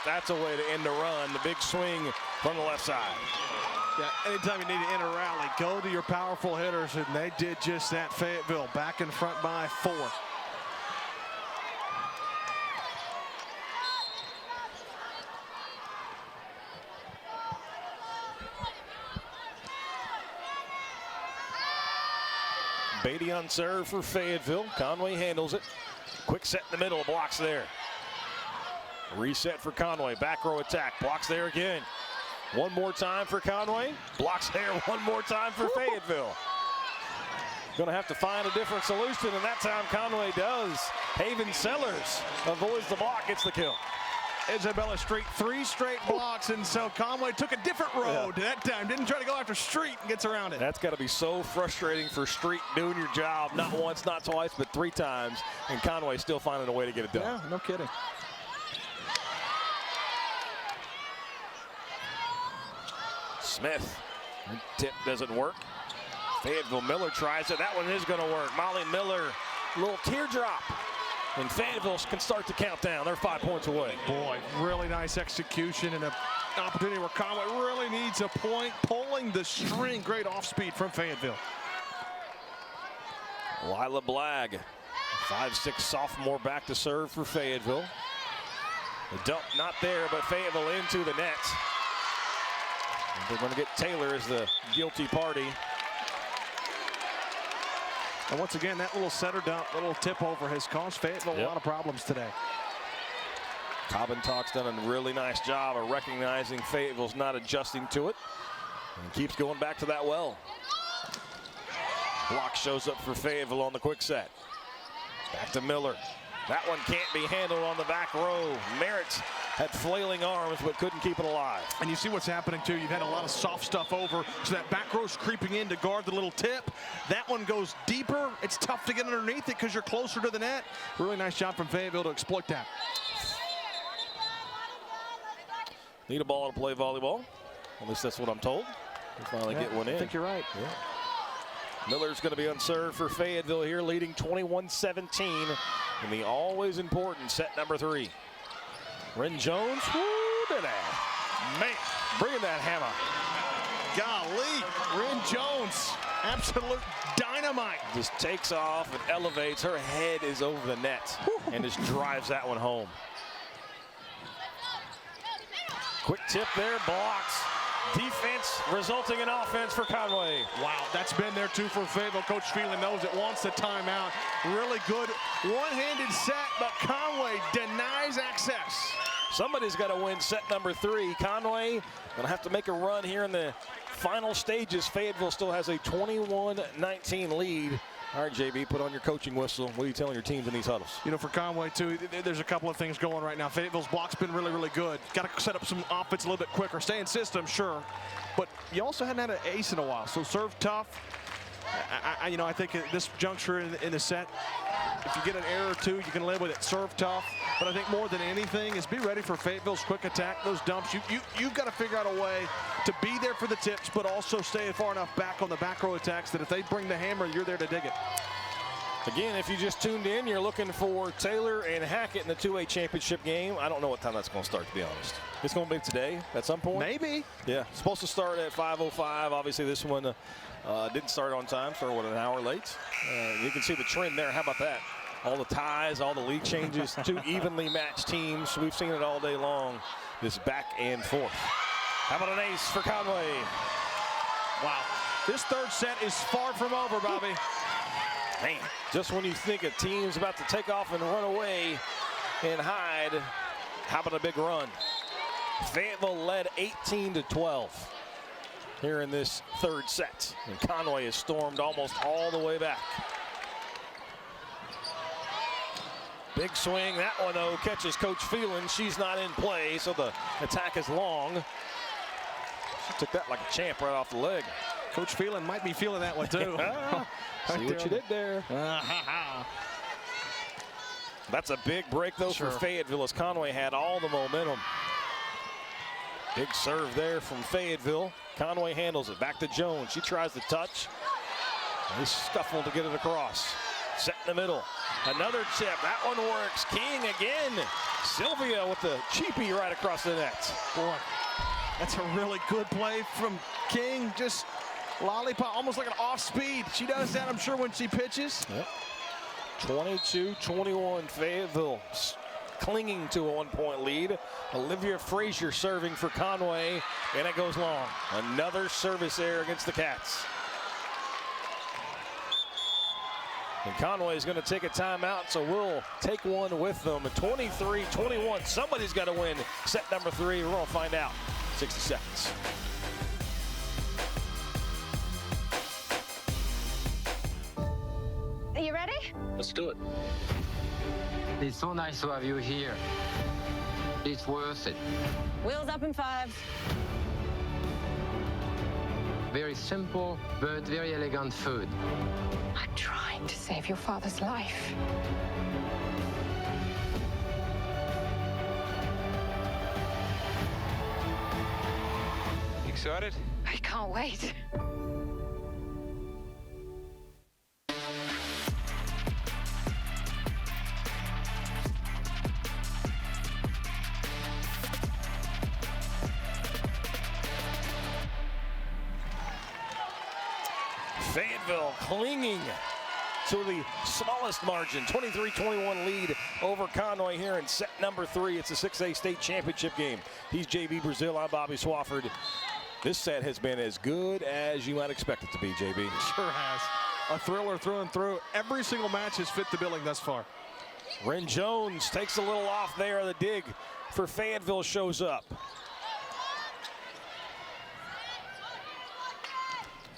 That's a way to end the run. The big swing from the left side. Yeah, anytime you need to end a rally, go to your powerful hitters, and they did just that. Fayetteville back in front by 4. Beatty on serve for Fayetteville. Conway handles it. Quick set in the middle, blocks there. Reset for Conway, back row attack, blocks there again. One more time for Conway, blocks there one more time for Fayetteville. Going to have to find a different solution, and that time Conway does. Haven Sellers avoids the block, gets the kill. Isabella Street, 3 straight blocks, and so Conway took a different road that time. Didn't try to go after Street and gets around it. That's got to be so frustrating for Street doing your job, not once, not twice, but 3 times, and Conway still finding a way to get it done. Yeah, no kidding. Smith, tip doesn't work. Fayetteville Miller tries it. That one is going to work. Molly Miller, little teardrop. And Fayetteville can start to count down. They're 5 points away. Boy, really nice execution and an opportunity where Conway really needs a point. Pulling the string. Great off speed from Fayetteville. Lila Blagg, 5'6" sophomore, back to serve for Fayetteville. The dump not there, but Fayetteville into the net. And they're going to get Taylor as the guilty party. And once again, that little setter dump, little tip over has caused Fayetteville a lot of problems today. Talk's done a really nice job of recognizing Fayetteville's not adjusting to it. And keeps going back to that well. Block shows up for Fayetteville on the quick set. Back to Miller. That one can't be handled on the back row. Merritt had flailing arms but couldn't keep it alive. And you see what's happening too. You've had a lot of soft stuff over, so that back row's creeping in to guard the little tip. That one goes deeper. It's tough to get underneath it because you're closer to the net. Really nice job from Fayetteville to exploit that. Need a ball to play volleyball. At least that's what I'm told. We'll finally get one in. I think you're right. Yeah. Miller's going to be on serve for Fayetteville here, leading 21-17 in the always important set number 3. Ren Jones, woo, man, bringing that hammer. Golly, Ren Jones, absolute dynamite. Just takes off and elevates. Her head is over the net and just drives that one home. Quick tip there, blocks. Defense resulting in offense for Conway. Wow, that's been there too for Fayetteville. Coach Phelan knows it, wants the timeout. Really good one-handed set, but Conway denies access. Somebody's got to win set number 3. Conway going to have to make a run here in the final stages. Fayetteville still has a 21-19 lead. All right, JB, put on your coaching whistle. What are you telling your teams in these huddles? You know, for Conway, too, there's a couple of things going right now. Fayetteville's block's been really, really good. Got to set up some offense a little bit quicker. Stay in system, sure. But you also hadn't had an ace in a while, so serve tough. I think at this juncture in the set, if you get an error or two, you can live with it. Serve tough. But I think more than anything is be ready for Fayetteville's quick attack, those dumps. You've got to figure out a way to be there for the tips, but also stay far enough back on the back row attacks that if they bring the hammer, you're there to dig it. Again, if you just tuned in, you're looking for Taylor and Hackett in the 2A championship game. I don't know what time that's going to start, to be honest. It's going to be today at some point? Maybe. Yeah, it's supposed to start at 5:05. Obviously, this one didn't start on time, started, an hour late. You can see the trend there. How about that? All the ties, all the lead changes, 2 evenly matched teams. We've seen it all day long, this back and forth. How about an ace for Conway? Wow. This third set is far from over, Bobby. Man, just when you think a team's about to take off and run away and hide, how about a big run? Fayetteville led 18-12 here in this third set. And Conway has stormed almost all the way back. Big swing. That one, though, catches Coach Phelan. She's not in play, so the attack is long. She took that like a champ right off the leg. Coach Phelan might be feeling that one, too. See what you did there. That's a big break, though, for Fayetteville, as Conway had all the momentum. Big serve there from Fayetteville. Conway handles it. Back to Jones. She tries to touch. They scuffle to get it across. Set in the middle. Another chip. That one works. King again. Sylvia with the cheapie right across the net. Boy, that's a really good play from King. Just lollipop, almost like an off speed. She does that, I'm sure, when she pitches. Yep. 22-21 Fayetteville clinging to a 1-point lead. Olivia Frazier serving for Conway, and it goes long. Another service error against the Cats. And Conway is going to take a timeout, so we'll take one with them. 23-21. Somebody's got to win set number 3. We're going to find out. 60 seconds. Are you ready? Let's do it. It's so nice to have you here. It's worth it. Wheels up in 5. Very simple, but very elegant food. I'm trying to save your father's life. Excited? I can't wait. Fayetteville clinging to the smallest margin, 23-21 lead over Conway here in set number 3. It's a 6A state championship game. He's JB Brazil. I'm Bobby Swafford. This set has been as good as you might expect it to be, JB. Sure has. A thriller through and through. Every single match has fit the billing thus far. Ren Jones takes a little off there. The dig for Fayetteville shows up.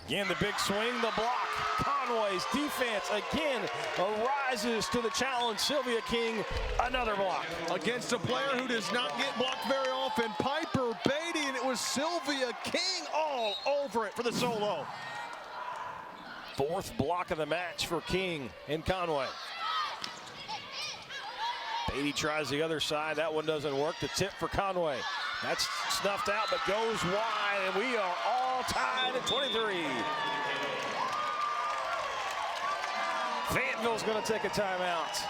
Again, the big swing, the block. Conway's defense again arises to the challenge. Sylvia King, another block. Against a player who does not get blocked very often, Piper Beatty, and it was Sylvia King all over it for the solo. 4th block of the match for King and Conway. Beatty tries the other side. That one doesn't work. The tip for Conway. That's snuffed out, but goes wide, and we are all tied at 23. Fayetteville's going to take a timeout.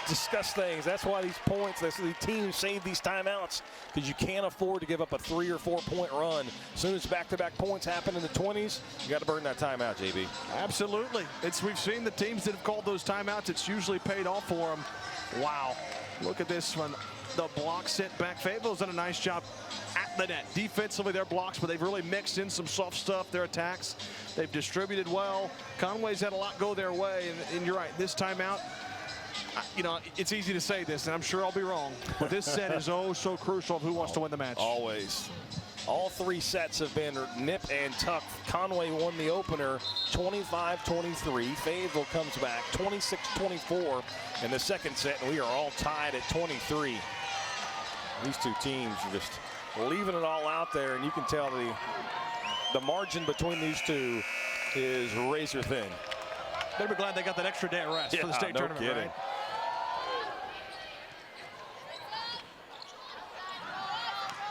Discuss things. That's why these points, that's the teams save these timeouts, because you can't afford to give up a 3 or 4 point run. As soon as back-to-back points happen in the 20s, you got to burn that timeout, JB. Absolutely. We've seen the teams that have called those timeouts, it's usually paid off for them. Wow. Look at this one. The block sent back. Fayetteville's done a nice job at the net. Defensively, their blocks, but they've really mixed in some soft stuff, their attacks. They've distributed well. Conway's had a lot go their way, and you're right, this timeout, you know, it's easy to say this, and I'm sure I'll be wrong, but this set is oh so crucial of who wants to win the match. Always. All 3 sets have been nip and tuck. Conway won the opener 25-23. Fayetteville comes back 26-24 in the second set, and we are all tied at 23. These two teams are just leaving it all out there, and you can tell the margin between these two is razor thin. They'll be glad they got that extra day of rest for the state tournament, kidding. Right?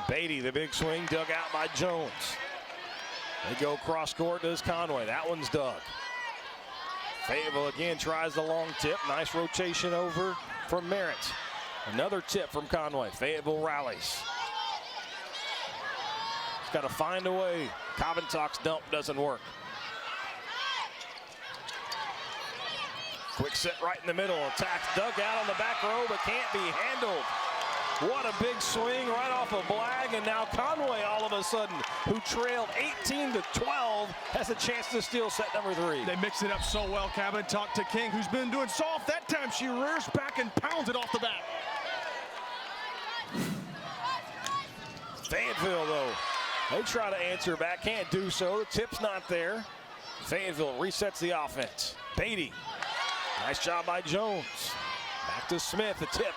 Beatty, the big swing, dug out by Jones. They go cross court, does Conway. That one's dug. Fayetteville again tries the long tip. Nice rotation over from Merritt. Another tip from Conway. Fayetteville rallies. He's got to find a way. Coventock's dump doesn't work. Quick set right in the middle. Attack dug out on the back row, but can't be handled. What a big swing right off a blag, and now Conway all of a sudden, who trailed 18-12, has a chance to steal set number 3. They mix it up so well. Coventock to King, who's been doing soft. That time she rears back and pounds it off the bat. Fayetteville, though, they try to answer back, can't do so. The tip's not there. Fayetteville resets the offense. Beatty, nice job by Jones. Back to Smith, the tip.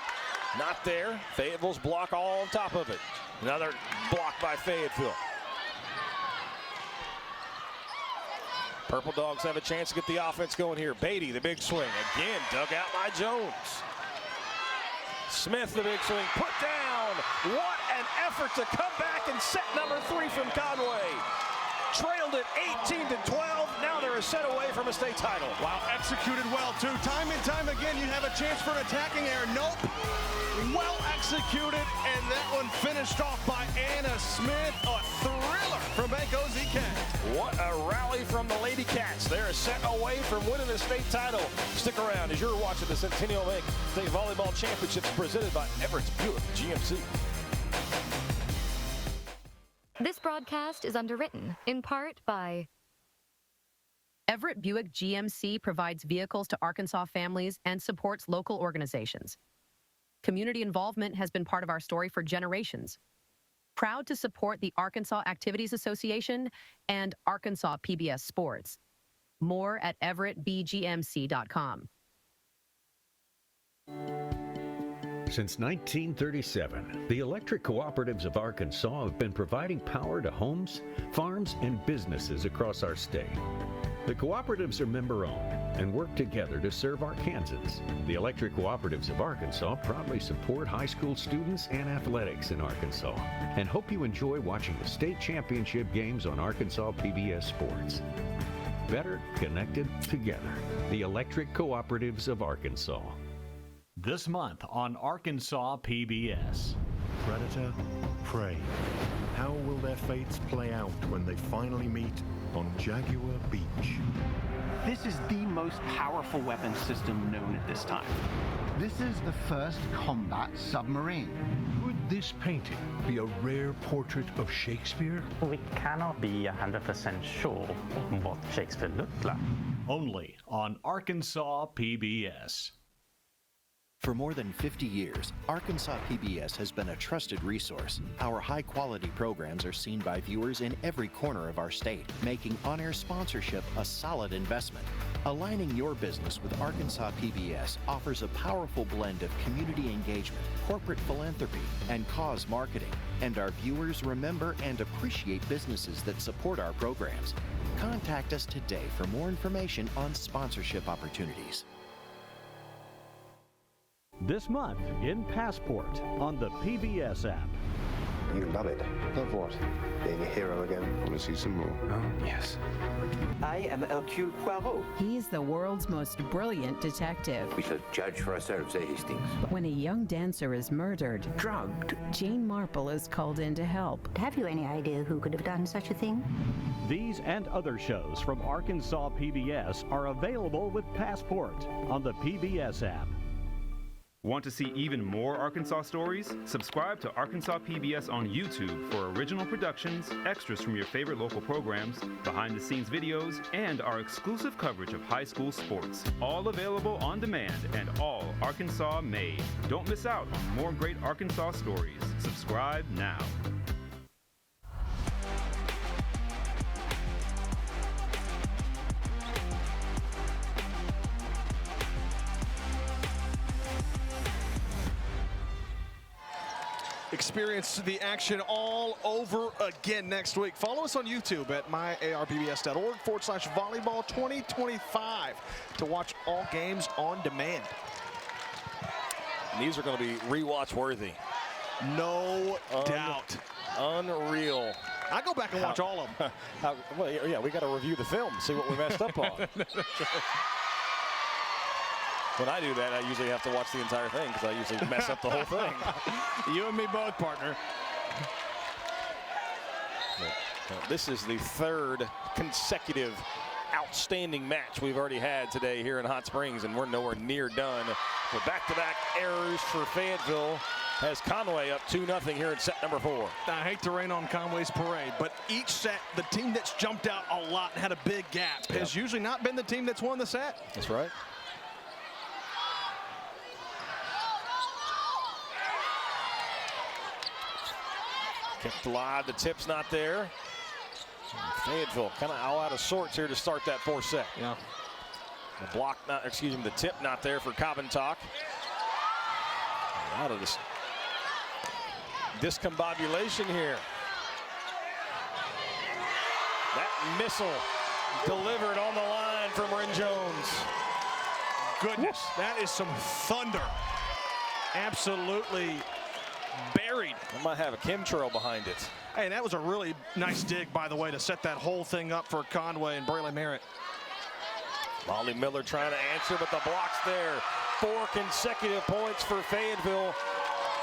Not there. Fayetteville's block all on top of it. Another block by Fayetteville. Purple Dogs have a chance to get the offense going here. Beatty, the big swing. Again, dug out by Jones. Smith, the big swing, put down. What an effort to come back and set number 3 from Conway. Trailed it 18-12. Now they're a set away from a state title. Wow, executed well, too. Time and time again, you have a chance for an attacking error. Nope. Well executed, and that one finished off by Anna Smith. A thriller from Bank OZK. What a rally from the Lady Cats. They're a set away from winning the state title. Stick around as you're watching the Centennial Bank State Volleyball Championships presented by Everett's Buick GMC. This broadcast is underwritten in part by Everett Buick GMC provides vehicles to Arkansas families and supports local organizations. Community involvement has been part of our story for generations. Proud to support the Arkansas Activities Association and Arkansas PBS Sports. More at everettbgmc.com. Since 1937, the electric cooperatives of Arkansas have been providing power to homes, farms, and businesses across our state. The cooperatives are member-owned and work together to serve Arkansans. The electric cooperatives of Arkansas proudly support high school students and athletics in Arkansas and hope you enjoy watching the state championship games on Arkansas PBS Sports. Better connected together. The electric cooperatives of Arkansas. This month on Arkansas PBS. Predator, prey. How will their fates play out when they finally meet on Jaguar Beach? This is the most powerful weapon system known at this time. This is the first combat submarine. Could this painting be a rare portrait of Shakespeare? We cannot be 100% sure what Shakespeare looked like. Only on Arkansas PBS. For more than 50 years, Arkansas PBS has been a trusted resource. Our high-quality programs are seen by viewers in every corner of our state, making on-air sponsorship a solid investment. Aligning your business with Arkansas PBS offers a powerful blend of community engagement, corporate philanthropy, and cause marketing. And our viewers remember and appreciate businesses that support our programs. Contact us today for more information on sponsorship opportunities. This month in Passport on the PBS app. You love it. Love what? Being a hero again. Want to see some more? Oh, yes. I am Hercule Poirot. He's the world's most brilliant detective. We shall judge for ourselves, eh, Hastings? When a young dancer is murdered, drugged, Jane Marple is called in to help. Have you any idea who could have done such a thing? These and other shows from Arkansas PBS are available with Passport on the PBS app. Want to see even more Arkansas stories? Subscribe to Arkansas PBS on YouTube for original productions, extras from your favorite local programs, behind-the-scenes videos, and our exclusive coverage of high school sports. All available on demand and all Arkansas made. Don't miss out on more great Arkansas stories. Subscribe now. Experience the action all over again next week. Follow us on YouTube at myarbs.org/volleyball 2025 to watch all games on demand. And these are going to be rewatch worthy. No doubt. Unreal. I go back and watch all of them. Well, yeah, we got to review the film, see what we messed up on. When I do that, I usually have to watch the entire thing because I usually mess up the whole thing. You and me both, partner. This is the third consecutive outstanding match we've already had today here in Hot Springs, and we're nowhere near done. With back-to-back errors for Fayetteville has Conway up 2-0 here in set number 4. I hate to rain on Conway's parade, but each set, the team that's jumped out a lot and had a big gap has usually not been the team that's won the set. That's right. Kept alive, the tip's not there. Fayetteville kind of all out of sorts here to start that 4th set. Yeah. The block not, excuse me, the tip not there for Coventalk. A lot of this discombobulation here. That missile delivered on the line from Ren Jones. Goodness, that is some thunder. Absolutely buried. It might have a chemtrail behind it. Hey, that was a really nice dig, by the way, to set that whole thing up for Conway and Braylon Merritt. Molly Miller trying to answer, but the block's there. 4 consecutive points for Fayetteville.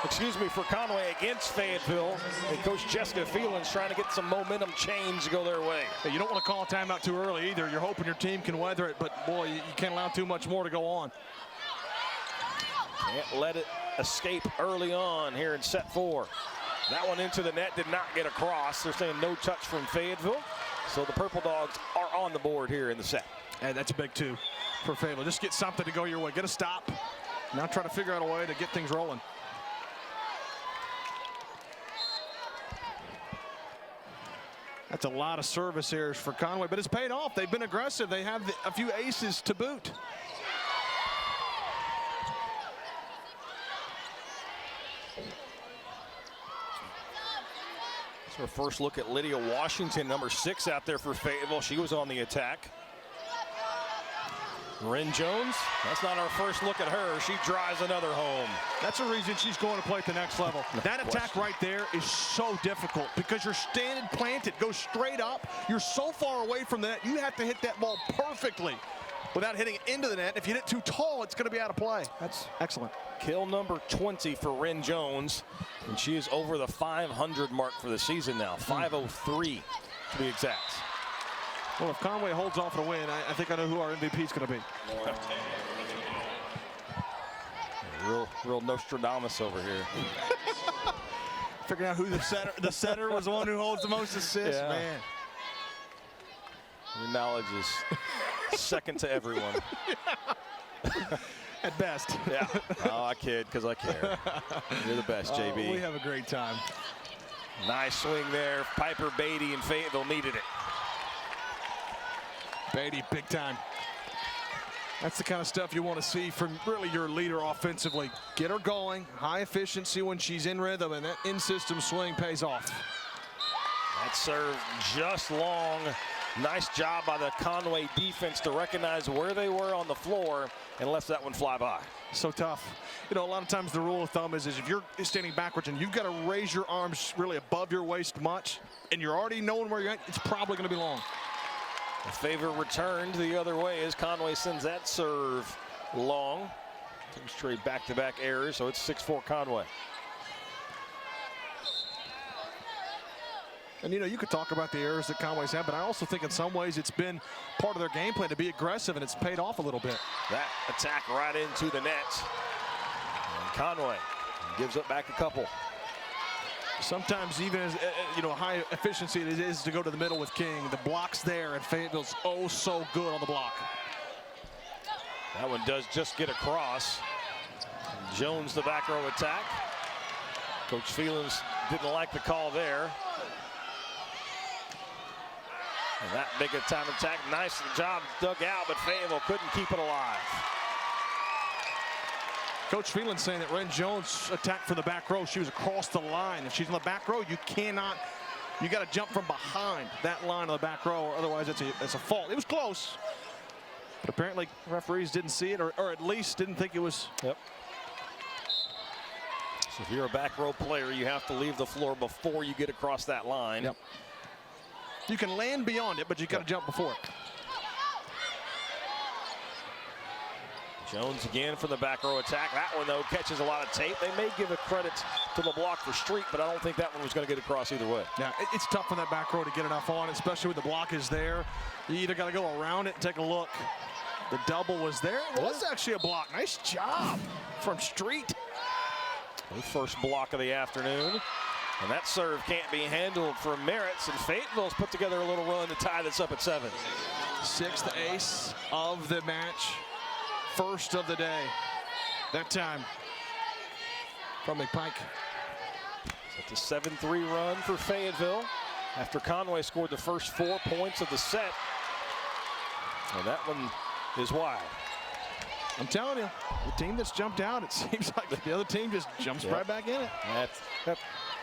Excuse me, for Conway against Fayetteville. And Coach Jessica Phelan's trying to get some momentum change to go their way. Hey, you don't want to call a timeout too early either. You're hoping your team can weather it, but boy, you can't allow too much more to go on. Can't let it escape early on here in set 4. That one into the net did not get across. They're saying no touch from Fayetteville. So the Purple Dogs are on the board here in the set. And that's a big 2 for Fayetteville. Just get something to go your way. Get a stop. Now try to figure out a way to get things rolling. That's a lot of service errors for Conway, but it's paid off. They've been aggressive. They have a few aces to boot. It's our first look at Lydia Washington, number 6 out there for Fayetteville. She was on the attack. Ren Jones, that's not our first look at her. She drives another home. That's the reason she's going to play at the next level. That attack right there is so difficult because you're standing planted, go straight up. You're so far away from the net, you have to hit that ball perfectly without hitting it into the net. If you hit it too tall, it's going to be out of play. That's excellent. Kill number 20 for Ren Jones, and she is over the 500 mark for the season now, 503 to be exact. Well, if Conway holds off to win, I think I know who our MVP is going to be. Real Nostradamus over here. Figuring out who the setter was the one who holds the most assists, yeah. Man. Your knowledge is second to everyone. At best. Yeah. Oh, I kid because I care. You're the best, JB. We have a great time. Nice swing there. Piper Beatty and Fayetteville needed it. Beatty, big time. That's the kind of stuff you want to see from really your leader offensively. Get her going, high efficiency when she's in rhythm, and that in-system swing pays off. That serve just long. Nice job by the Conway defense to recognize where they were on the floor and left that one fly by. So tough. You know, a lot of times the rule of thumb is if you're standing backwards and you've got to raise your arms really above your waist much, and you're already knowing where you're at, it's probably going to be long. The favor returned the other way as Conway sends that serve long. 2 straight back-to-back errors, so it's 6-4 Conway. And, you know, you could talk about the errors that Conway's had, but I also think in some ways it's been part of their game plan to be aggressive, and it's paid off a little bit. That attack right into the net. And Conway gives up back a couple. Sometimes even as, you know, high efficiency it is to go to the middle with King. The block's there, and Fayetteville's oh so good on the block. That one does just get across. Jones the back row attack. Coach Phelans didn't like the call there. And that big a time attack, nice job dug out, but Fayetteville couldn't keep it alive. Coach Phelan saying that Ren Jones attacked from the back row. She was across the line. If she's in the back row, you cannot, you got to jump from behind that line of the back row, or otherwise it's a fault. It was close, but apparently referees didn't see it, or at least didn't think it was. Yep. So if you're a back row player, you have to leave the floor before you get across that line. Yep. You can land beyond it, but you got to jump before it. Jones again for the back row attack. That one, though, catches a lot of tape. They may give a credit to the block for Street, but I don't think that one was going to get across either way. Yeah, it's tough on that back row to get enough on, especially when the block is there. You either got to go around it and take a look. The double was there. It was actually a block. Nice job from Street. The first block of the afternoon. And that serve can't be handled for Merritt's, and Fayetteville's put together a little run to tie this up at 7. 6th ace of the match. First of the day. That time from McPike. It's a 7-3 run for Fayetteville after Conway scored the first 4 points of the set. And that one is wide. I'm telling you, the team that's jumped out, it seems like the other team just jumps right back in it.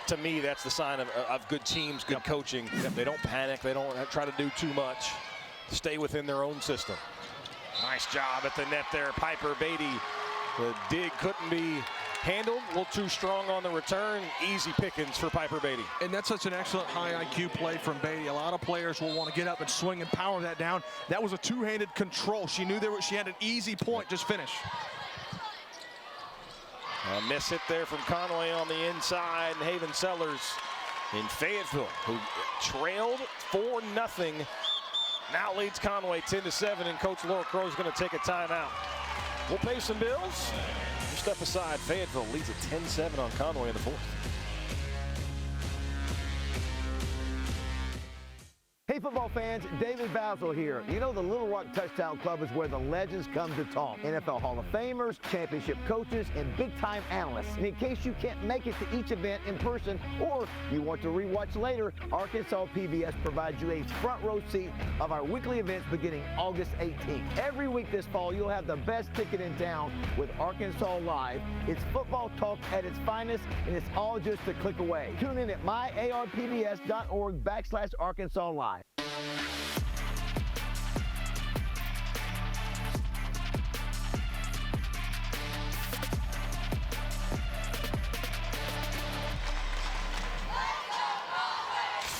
To me, that's the sign of good teams, good coaching. They don't panic. They don't try to do too much. Stay within their own system. Nice job at the net there. Piper Beatty. The dig couldn't be handled. A little too strong on the return. Easy pickings for Piper Beatty. And that's such an excellent high IQ play from Beatty. A lot of players will want to get up and swing and power that down. That was a two-handed control. She knew she had an easy point. Just finish. A miss hit there from Conway on the inside. And Haven Sellers in Fayetteville, who trailed 4-0. Now leads Conway 10-7, and Coach Laura Crow is going to take a timeout. We'll pay some bills. We'll step aside. Fayetteville leads at 10-7 on Conway in the 4th. Hey, football football fans, David Basil here. You know the Little Rock Touchdown Club is where the legends come to talk. NFL Hall of Famers, championship coaches, and big-time analysts. And in case you can't make it to each event in person or you want to rewatch later, Arkansas PBS provides you a front row seat of our weekly events beginning August 18th. Every week this fall, you'll have the best ticket in town with Arkansas Live. It's football talk at its finest, and it's all just a click away. Tune in at myarpbs.org/Arkansas Live.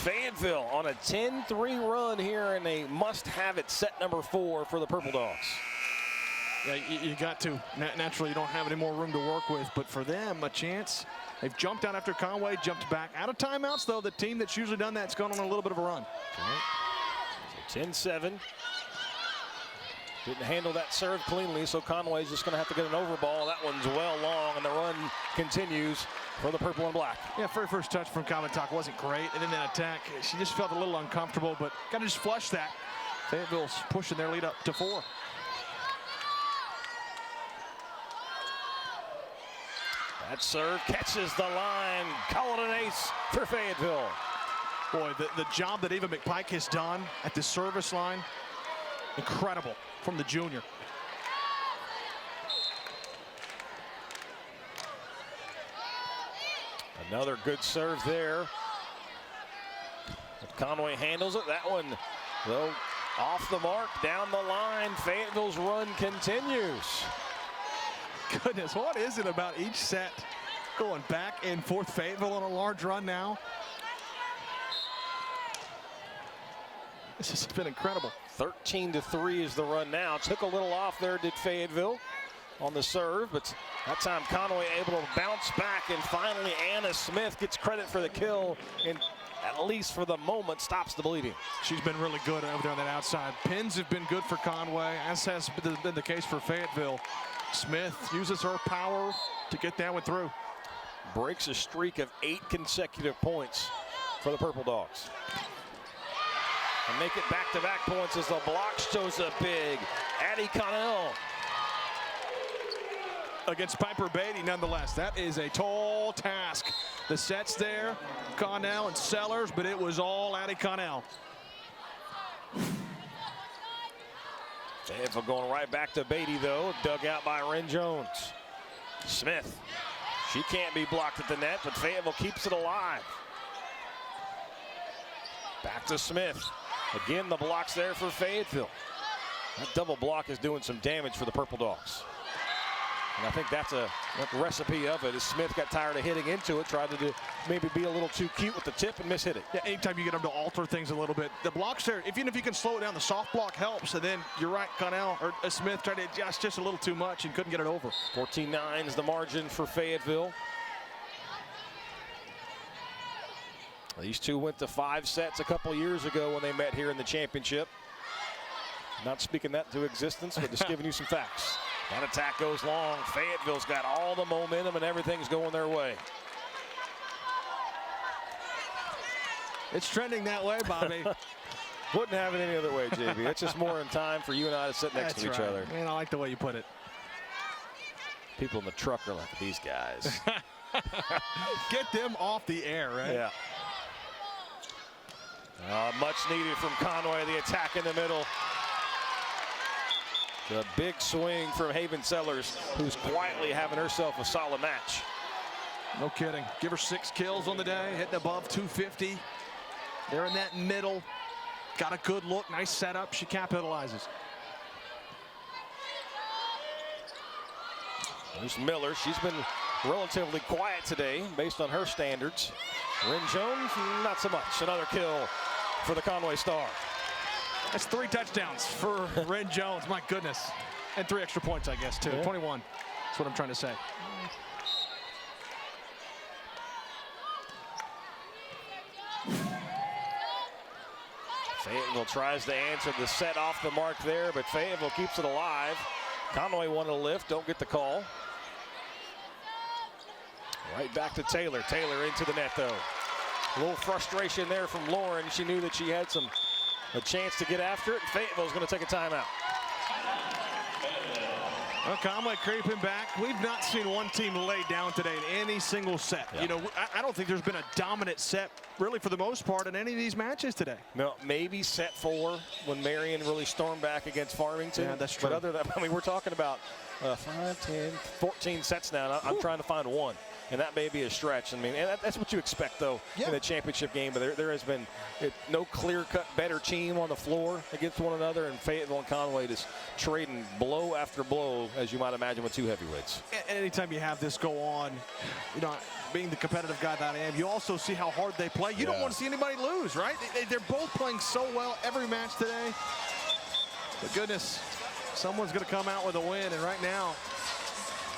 Fayetteville on a 10-3 run here, and they must-have-it set number 4 for the Purple Dogs. Yeah, you got to. Naturally, you don't have any more room to work with, but for them, a chance. They've jumped out after Conway, jumped back. Out of timeouts, though, the team that's usually done that's gone on a little bit of a run. So 10-7. Didn't handle that serve cleanly, so Conway's just going to have to get an over ball. That one's well long, and the run continues for the purple and black. Yeah, very first touch from Kavatak wasn't great, and then that attack, she just felt a little uncomfortable, but got to just flush that. Fayetteville's pushing their lead up to 4. That serve catches the line. Call it an ace for Fayetteville. Boy, the job that Eva McPike has done at the service line, incredible from the junior. Another good serve there. If Conway handles it, that one, though, off the mark, down the line. Fayetteville's run continues. Goodness, what is it about each set going back and forth? Fayetteville on a large run now. This has been incredible. 13-3 is the run now. Took a little off there, did Fayetteville on the serve, but that time Conway able to bounce back, and finally Anna Smith gets credit for the kill, and at least for the moment stops the bleeding. She's been really good over there on that outside. Pins have been good for Conway, as has been the case for Fayetteville. Smith uses her power to get that one through. Breaks a streak of 8 consecutive points for the Purple Dogs. And make it back-to-back points as the block shows up big. Addie Connell. Against Piper Beatty, nonetheless. That is a tall task. The set's there, Connell and Sellers, but it was all Addie Connell. Fayetteville going right back to Beatty, though. Dug out by Ren Jones. Smith. She can't be blocked at the net, but Fayetteville keeps it alive. Back to Smith. Again, the block's there for Fayetteville. That double block is doing some damage for the Purple Dogs. And I think that's a recipe of it, as Smith got tired of hitting into it, tried to maybe be a little too cute with the tip and miss hit it. Yeah, anytime you get them to alter things a little bit. The block's there, even if you can slow it down, the soft block helps. And then you're right, Connell or Smith tried to adjust just a little too much and couldn't get it over. 14-9 is the margin for Fayetteville. These two went to 5 sets a couple years ago when they met here in the championship. Not speaking that to existence, but just giving you some facts. That attack goes long. Fayetteville's got all the momentum and everything's going their way. It's trending that way, Bobby. Wouldn't have it any other way, JB. It's just more in time for you and I to sit next to each other. Man, I like the way you put it. People in the truck are like, these guys. Get them off the air, right? Yeah. Much needed from Conway, the attack in the middle. The big swing from Haven Sellers, who's quietly having herself a solid match. No kidding. Give her 6 kills on the day, hitting above 250. They're in that middle. Got a good look, nice setup. She capitalizes. There's Miller. She's been relatively quiet today based on her standards. Ren Jones, not so much. Another kill for the Conway Star. That's 3 touchdowns for Ren Jones. My goodness. And 3 extra points, I guess, too. Yeah. 21. That's what I'm trying to say. Fayetteville tries to answer the set off the mark there, but Fayetteville keeps it alive. Conway wanted a lift, don't get the call. Right back to Taylor. Taylor into the net, though. A little frustration there from Lauren. She knew that she had some a chance to get after it. Fayetteville's going to take a timeout. Well, Conway creeping back. We've not seen one team lay down today in any single set. Yeah. You know, I don't think there's been a dominant set, really, for the most part, in any of these matches today. No, maybe set 4 when Marion really stormed back against Farmington. Yeah, that's true. But other than that, I mean, we're talking about 5, 10, 14 sets now. And I'm trying to find one. And that may be a stretch. I mean, and that's what you expect, though, in a championship game. But there has been no clear-cut better team on the floor against one another. And Fayetteville and Conway just trading blow after blow, as you might imagine, with two heavyweights. And anytime you have this go on, you know, being the competitive guy that I am, you also see how hard they play. You don't want to see anybody lose, right? They're both playing so well every match today. But goodness, someone's going to come out with a win. And right now,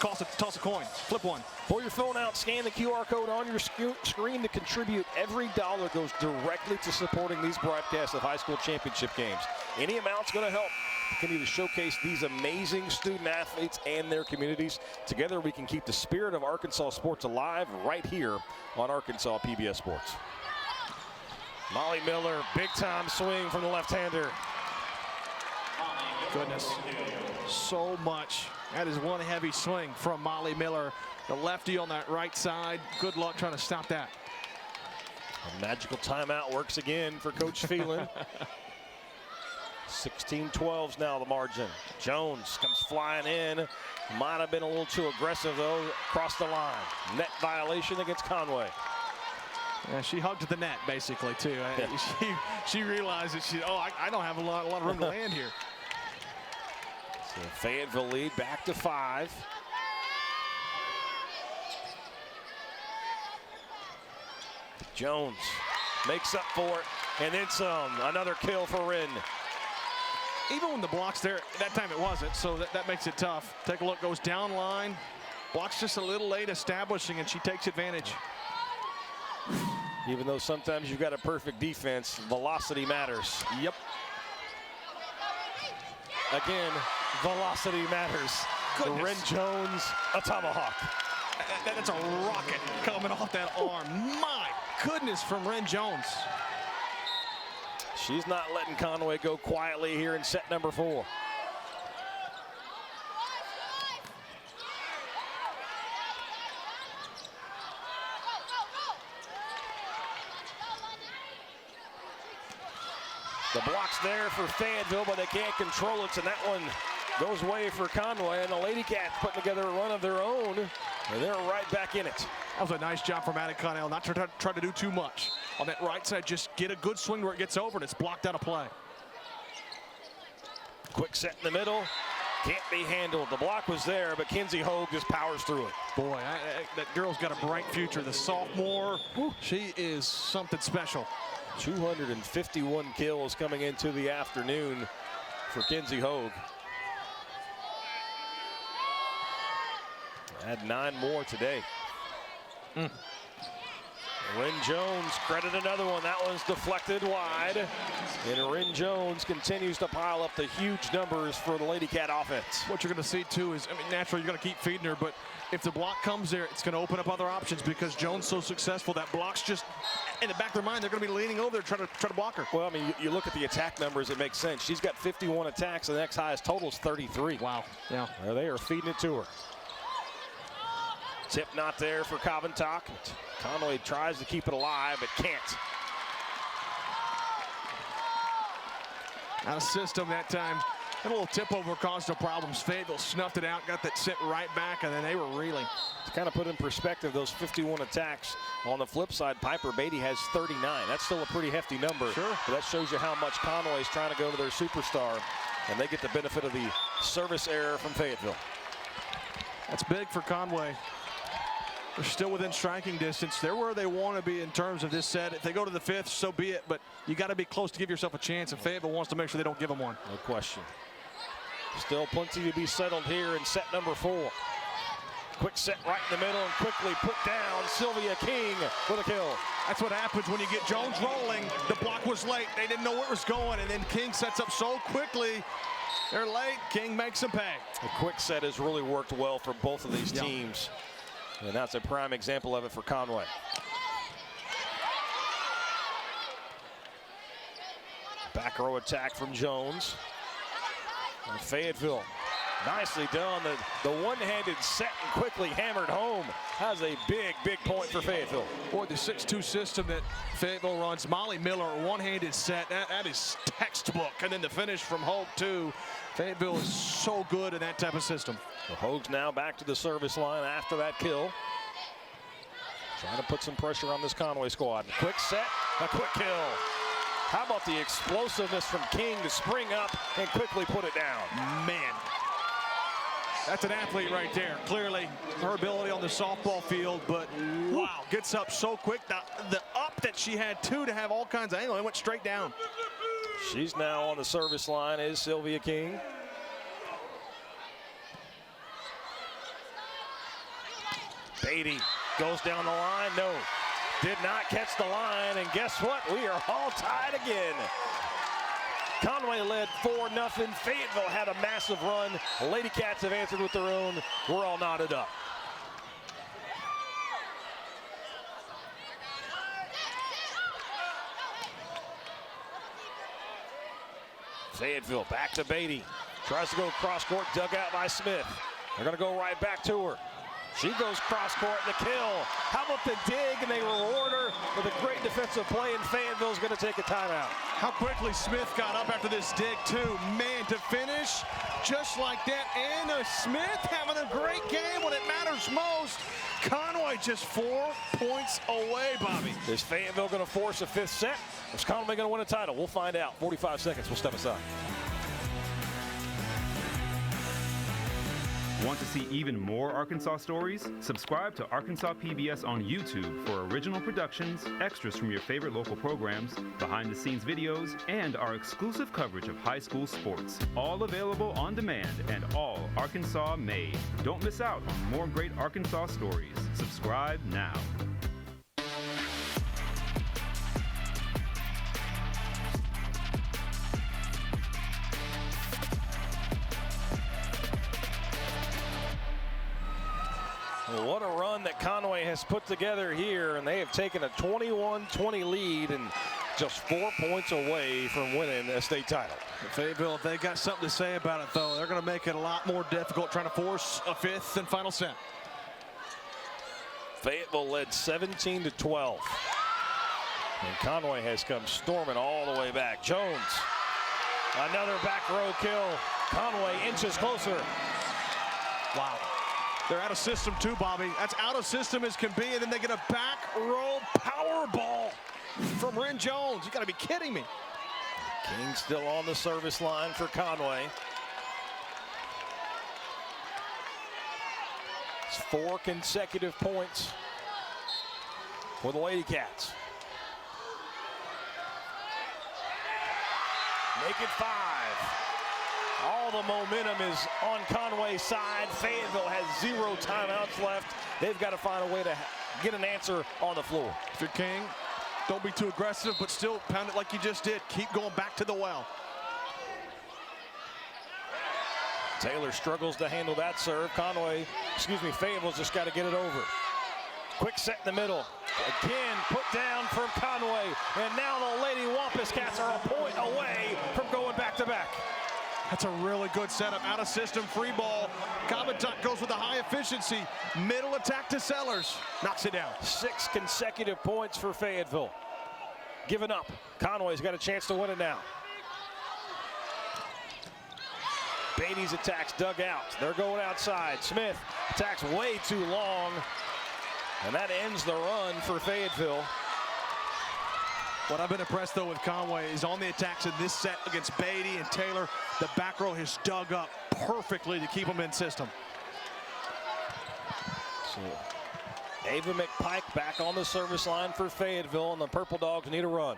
toss a coin, flip one. Pull your phone out, scan the QR code on your screen to contribute. Every dollar goes directly to supporting these broadcasts of high school championship games. Any amount's going to help continue to showcase these amazing student athletes and their communities. Together we can keep the spirit of Arkansas sports alive right here on Arkansas PBS Sports. Molly Miller, big time swing from the left-hander. Goodness, so much. That is one heavy swing from Molly Miller. The lefty on that right side. Good luck trying to stop that. A magical timeout works again for Coach Phelan. 16-12's now the margin. Jones comes flying in. Might have been a little too aggressive, though, across the line. Net violation against Conway. Yeah, she hugged the net, basically, too. Yeah. She realized that I don't have a lot of room to land here. So Fayetteville lead back to 5. Jones makes up for it, and then some. Another kill for Wren. Even when the block's there, that time it wasn't, so that makes it tough. Take a look, goes down line. Block's just a little late establishing, and she takes advantage. Even though sometimes you've got a perfect defense, velocity matters. Yep. Again, velocity matters. Goodness. Wren Jones, a tomahawk. That's a rocket coming off that arm. My goodness, from Wren Jones. She's not letting Conway go quietly here in set number 4. The block's there for Fayetteville, but they can't control it, and that one goes away for Conway, and the Lady Cats putting together a run of their own, and they're right back in it. That was a nice job from Addie Connell, not to try to do too much. On that right side, just get a good swing where it gets over, and it's blocked out of play. Quick set in the middle. Can't be handled. The block was there, but Kinsey Hogue just powers through it. Boy, that girl's got a bright future. The sophomore, she is something special. 251 kills coming into the afternoon for Kinsey Hogue. Had 9 more today. Wren Jones credit another one. That one's deflected wide. And Wren Jones continues to pile up the huge numbers for the Lady Cat offense. What you're going to see, too, is, I mean, naturally, you're going to keep feeding her, but if the block comes there, it's going to open up other options because Jones so successful. That block's just in the back of their mind. They're going to be leaning over there trying to block her. Well, I mean, you look at the attack numbers, it makes sense. She's got 51 attacks, and the next highest total is 33. Wow. Yeah. They are feeding it to her. Tip not there for Coventock. Conway tries to keep it alive, but can't. Out of system that time. That little tip over caused no problems. Fayetteville snuffed it out, got that set right back, and then they were reeling. To kind of put in perspective, those 51 attacks. On the flip side, Piper Beatty has 39. That's still a pretty hefty number. Sure. But that shows you how much Conway's trying to go to their superstar, and they get the benefit of the service error from Fayetteville. That's big for Conway. They're still within striking distance. They're where they want to be in terms of this set. If they go to the 5th, so be it. But you got to be close to give yourself a chance, and Fayetteville wants to make sure they don't give them one. No question. Still plenty to be settled here in set number 4. Quick set right in the middle and quickly put down Sylvia King for the kill. That's what happens when you get Jones rolling. The block was late. They didn't know where it was going, and then King sets up so quickly. They're late. King makes them pay. The quick set has really worked well for both of these teams. And that's a prime example of it for Conway. Back Back row attack from Jones. And Fayetteville, nicely done. The one-handed set and quickly hammered home. That was a big, big point for Fayetteville. Boy, the 6-2 system that Fayetteville runs, Molly Miller, one-handed set, that is textbook. And then the finish from Hogue, too. Fayetteville is so good in that type of system. The Hogues now back to the service line after that kill. Trying to put some pressure on this Conway squad. Quick set, a quick kill. How about the explosiveness from King to spring up and quickly put it down? Man, that's an athlete right there. Clearly, her ability on the softball field, but wow, gets up so quick. The up that she had, too, to have all kinds of angle, it went straight down. She's now on the service line is Sylvia King. Beatty goes down the line. No, did not catch the line. And guess what? We are all tied again. Conway led 4-0. Fayetteville had a massive run. The Lady Cats have answered with their own. We're all knotted up. Fayetteville back to Beatty. Tries to go cross court, dug out by Smith. They're going to go right back to her. She goes cross court, the kill. How about the dig? And they reward her with a great defensive play, and Fayetteville's going to take a timeout. How quickly Smith got up after this dig, too. Man, to finish just like that. Anna Smith having a great game when it matters most. Conway just 4 points away, Bobby. Is Fayetteville going to force a 5th set? Is Conway going to win a title? We'll find out. 45 seconds. We'll step aside. Want to see even more Arkansas stories? Subscribe to Arkansas PBS on YouTube for original productions, extras from your favorite local programs, behind-the-scenes videos, and our exclusive coverage of high school sports. All available on demand and all Arkansas made. Don't miss out on more great Arkansas stories. Subscribe now. What a run that Conway has put together here, and they have taken a 21-20 lead and just 4 points away from winning a state title. Fayetteville, if they got something to say about it, though, they're going to make it a lot more difficult trying to force a 5th and final set. Fayetteville led 17-12. And Conway has come storming all the way back. Jones, another back row kill. Conway inches closer. Wow. They're out of system too, Bobby. That's out of system as can be, and then they get a back row power ball from Ren Jones. You gotta be kidding me. King still on the service line for Conway. It's 4 consecutive points for the Lady Cats. Make it 5. All the momentum is on Conway's side. Fayetteville has 0 timeouts left. They've got to find a way to get an answer on the floor. If you're King, don't be too aggressive, but still pound it like you just did. Keep going back to the well. Taylor struggles to handle that serve. Fayetteville's just got to get it over. Quick set in the middle. Again, put down from Conway. And now the Lady Wampus Cats are a point away from going back-to-back. That's a really good setup. Out of system, free ball. Kabatuk goes with a high efficiency. Middle attack to Sellers. Knocks it down. 6 consecutive points for Fayetteville. Given up. Conway's got a chance to win it now. Beatty's attacks dug out. They're going outside. Smith attacks way too long. And that ends the run for Fayetteville. What I've been impressed, though, with Conway is on the attacks in this set against Beatty and Taylor. The back row has dug up perfectly to keep them in system. So, Ava McPike back on the service line for Fayetteville, and the Purple Dogs need a run.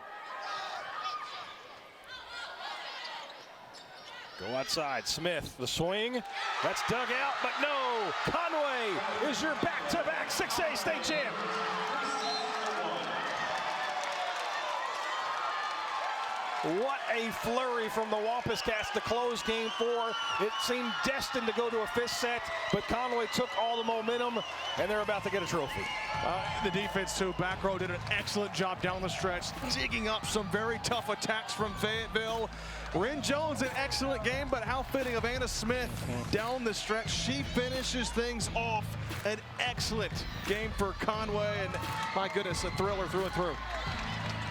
Go outside. Smith, the swing. That's dug out, but no. Conway is your back-to-back 6A state champ. What a flurry from the Wampus Cats to close game 4. It seemed destined to go to a 5th set, but Conway took all the momentum, and they're about to get a trophy. The defense, too. Back row did an excellent job down the stretch, digging up some very tough attacks from Fayetteville. Ren Jones, an excellent game, but how fitting of Anna Smith down the stretch. She finishes things off. An excellent game for Conway, and my goodness, a thriller through and through.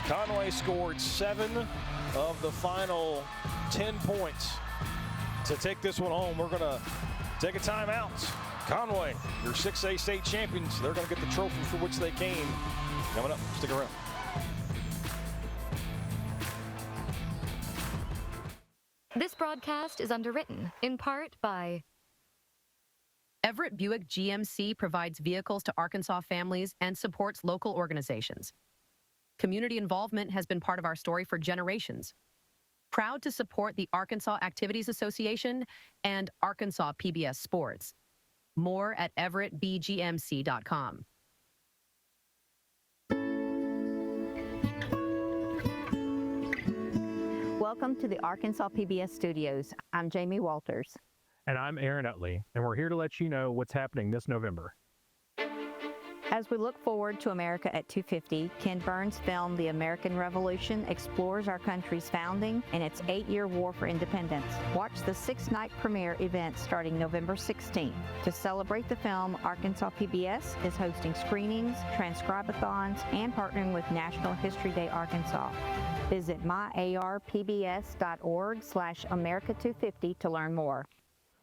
Conway scored 7 of the final 10 points to take this one home. We're going to take a timeout. Conway, your 6A state champions, they're going to get the trophy for which they came. Coming up, stick around. This broadcast is underwritten in part by Everett Buick GMC provides vehicles to Arkansas families and supports local organizations. Community involvement has been part of our story for generations. Proud to support the Arkansas Activities Association and Arkansas PBS Sports. More at everettbgmc.com. Welcome to the Arkansas PBS studios. I'm Jamie Walters. And I'm Aaron Utley, and we're here to let you know what's happening this November. As we look forward to America at 250, Ken Burns' film The American Revolution explores our country's founding and its 8-year war for independence. Watch the 6-night premiere event starting November 16th. To celebrate the film, Arkansas PBS is hosting screenings, transcribe-a-thons, and partnering with National History Day Arkansas. Visit myarpbs.org/America250 to learn more.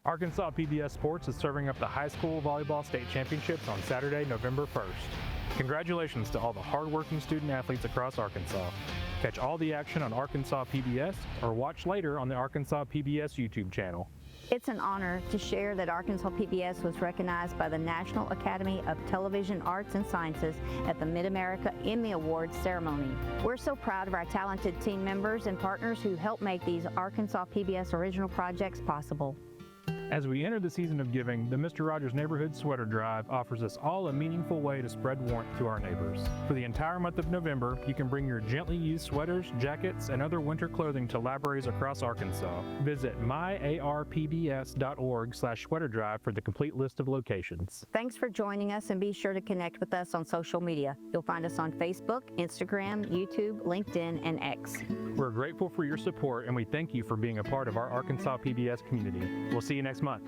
Arkansas PBS Sports is serving up the High School Volleyball State Championships on Saturday, November 1st. Congratulations to all the hardworking student athletes across Arkansas. Catch all the action on Arkansas PBS or watch later on the Arkansas PBS YouTube channel. It's an honor to share that Arkansas PBS was recognized by the National Academy of Television Arts and Sciences at the Mid-America Emmy Awards ceremony. We're so proud of our talented team members and partners who help make these Arkansas PBS original projects possible. As we enter the season of giving, the Mr. Rogers Neighborhood Sweater Drive offers us all a meaningful way to spread warmth to our neighbors. For the entire month of November, you can bring your gently used sweaters, jackets, and other winter clothing to libraries across Arkansas. Visit myarpbs.org/sweater drive for the complete list of locations. Thanks for joining us, and be sure to connect with us on social media. You'll find us on Facebook, Instagram, YouTube, LinkedIn, and X. We're grateful for your support, and we thank you for being a part of our Arkansas PBS community. We'll see you next month.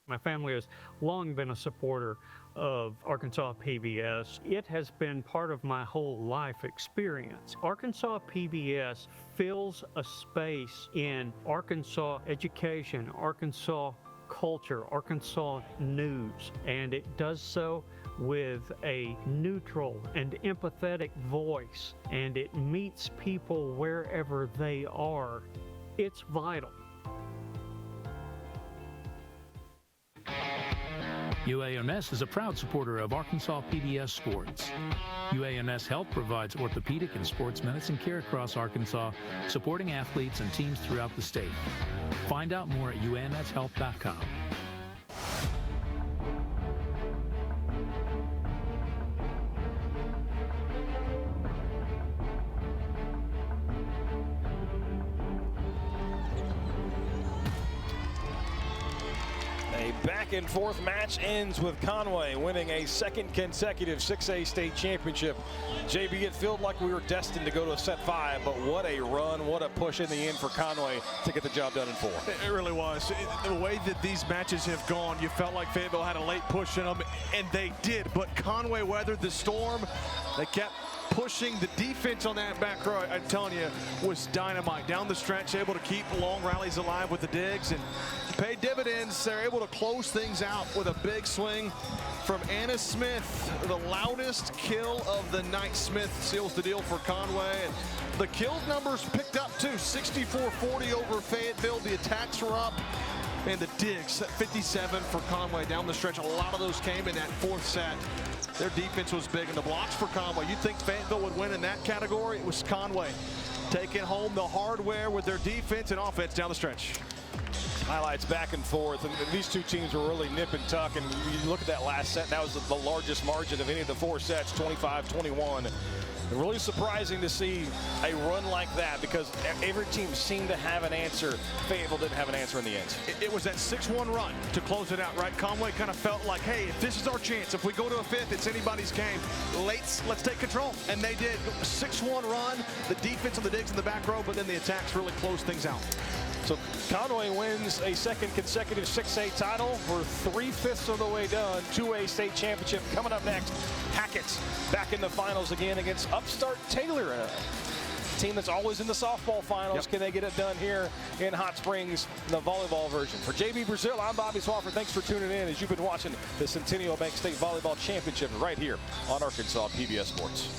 My family has long been a supporter of Arkansas PBS. It has been part of my whole life experience. Arkansas PBS fills a space in Arkansas education, Arkansas culture, Arkansas news, and it does so with a neutral and empathetic voice, and it meets people wherever they are. It's vital. UAMS is a proud supporter of Arkansas PBS Sports. UAMS Health provides orthopedic and sports medicine care across Arkansas, supporting athletes and teams throughout the state. Find out more at UAMShealth.com. A back-and-forth match ends with Conway winning a second consecutive 6A state championship. JB, it felt like we were destined to go to a set 5, but what a run, what a push in the end for Conway to get the job done in 4. It really was. The way that these matches have gone, you felt like Fayetteville had a late push in them, and they did, but Conway weathered the storm. They kept pushing. The defense on that back row, I'm telling you, was dynamite. Down the stretch, able to keep long rallies alive with the digs and pay dividends. They're able to close things out with a big swing from Anna Smith. The loudest kill of the night. Smith seals the deal for Conway. And the kill numbers picked up too. 64-40 over Fayetteville. The attacks were up. And the digs, 57 for Conway down the stretch. A lot of those came in that 4th set. Their defense was big, and the blocks for Conway. You'd think Fayetteville would win in that category. It was Conway taking home the hardware with their defense and offense down the stretch. Highlights back and forth, and these two teams were really nip and tuck, and you look at that last set, that was the largest margin of any of the 4 sets, 25-21. Really surprising to see a run like that because every team seemed to have an answer. Fayetteville didn't have an answer in the end. It was that 6-1 run to close it out, right? Conway kind of felt like, hey, if this is our chance, if we go to a 5th, it's anybody's game. Let's take control. And they did. 6-1 run, the defense on the digs in the back row, but then the attacks really closed things out. So Conway wins a second consecutive 6A title. We're 3/5 of the way done. 2A state championship coming up next. Hackett's back in the finals again against upstart Taylor, a team that's always in the softball finals. Can they get it done here in Hot Springs, the volleyball version? For JB Brazil, I'm Bobby Swafford. Thanks for tuning in as you've been watching the Centennial Bank State Volleyball Championship right here on Arkansas PBS Sports.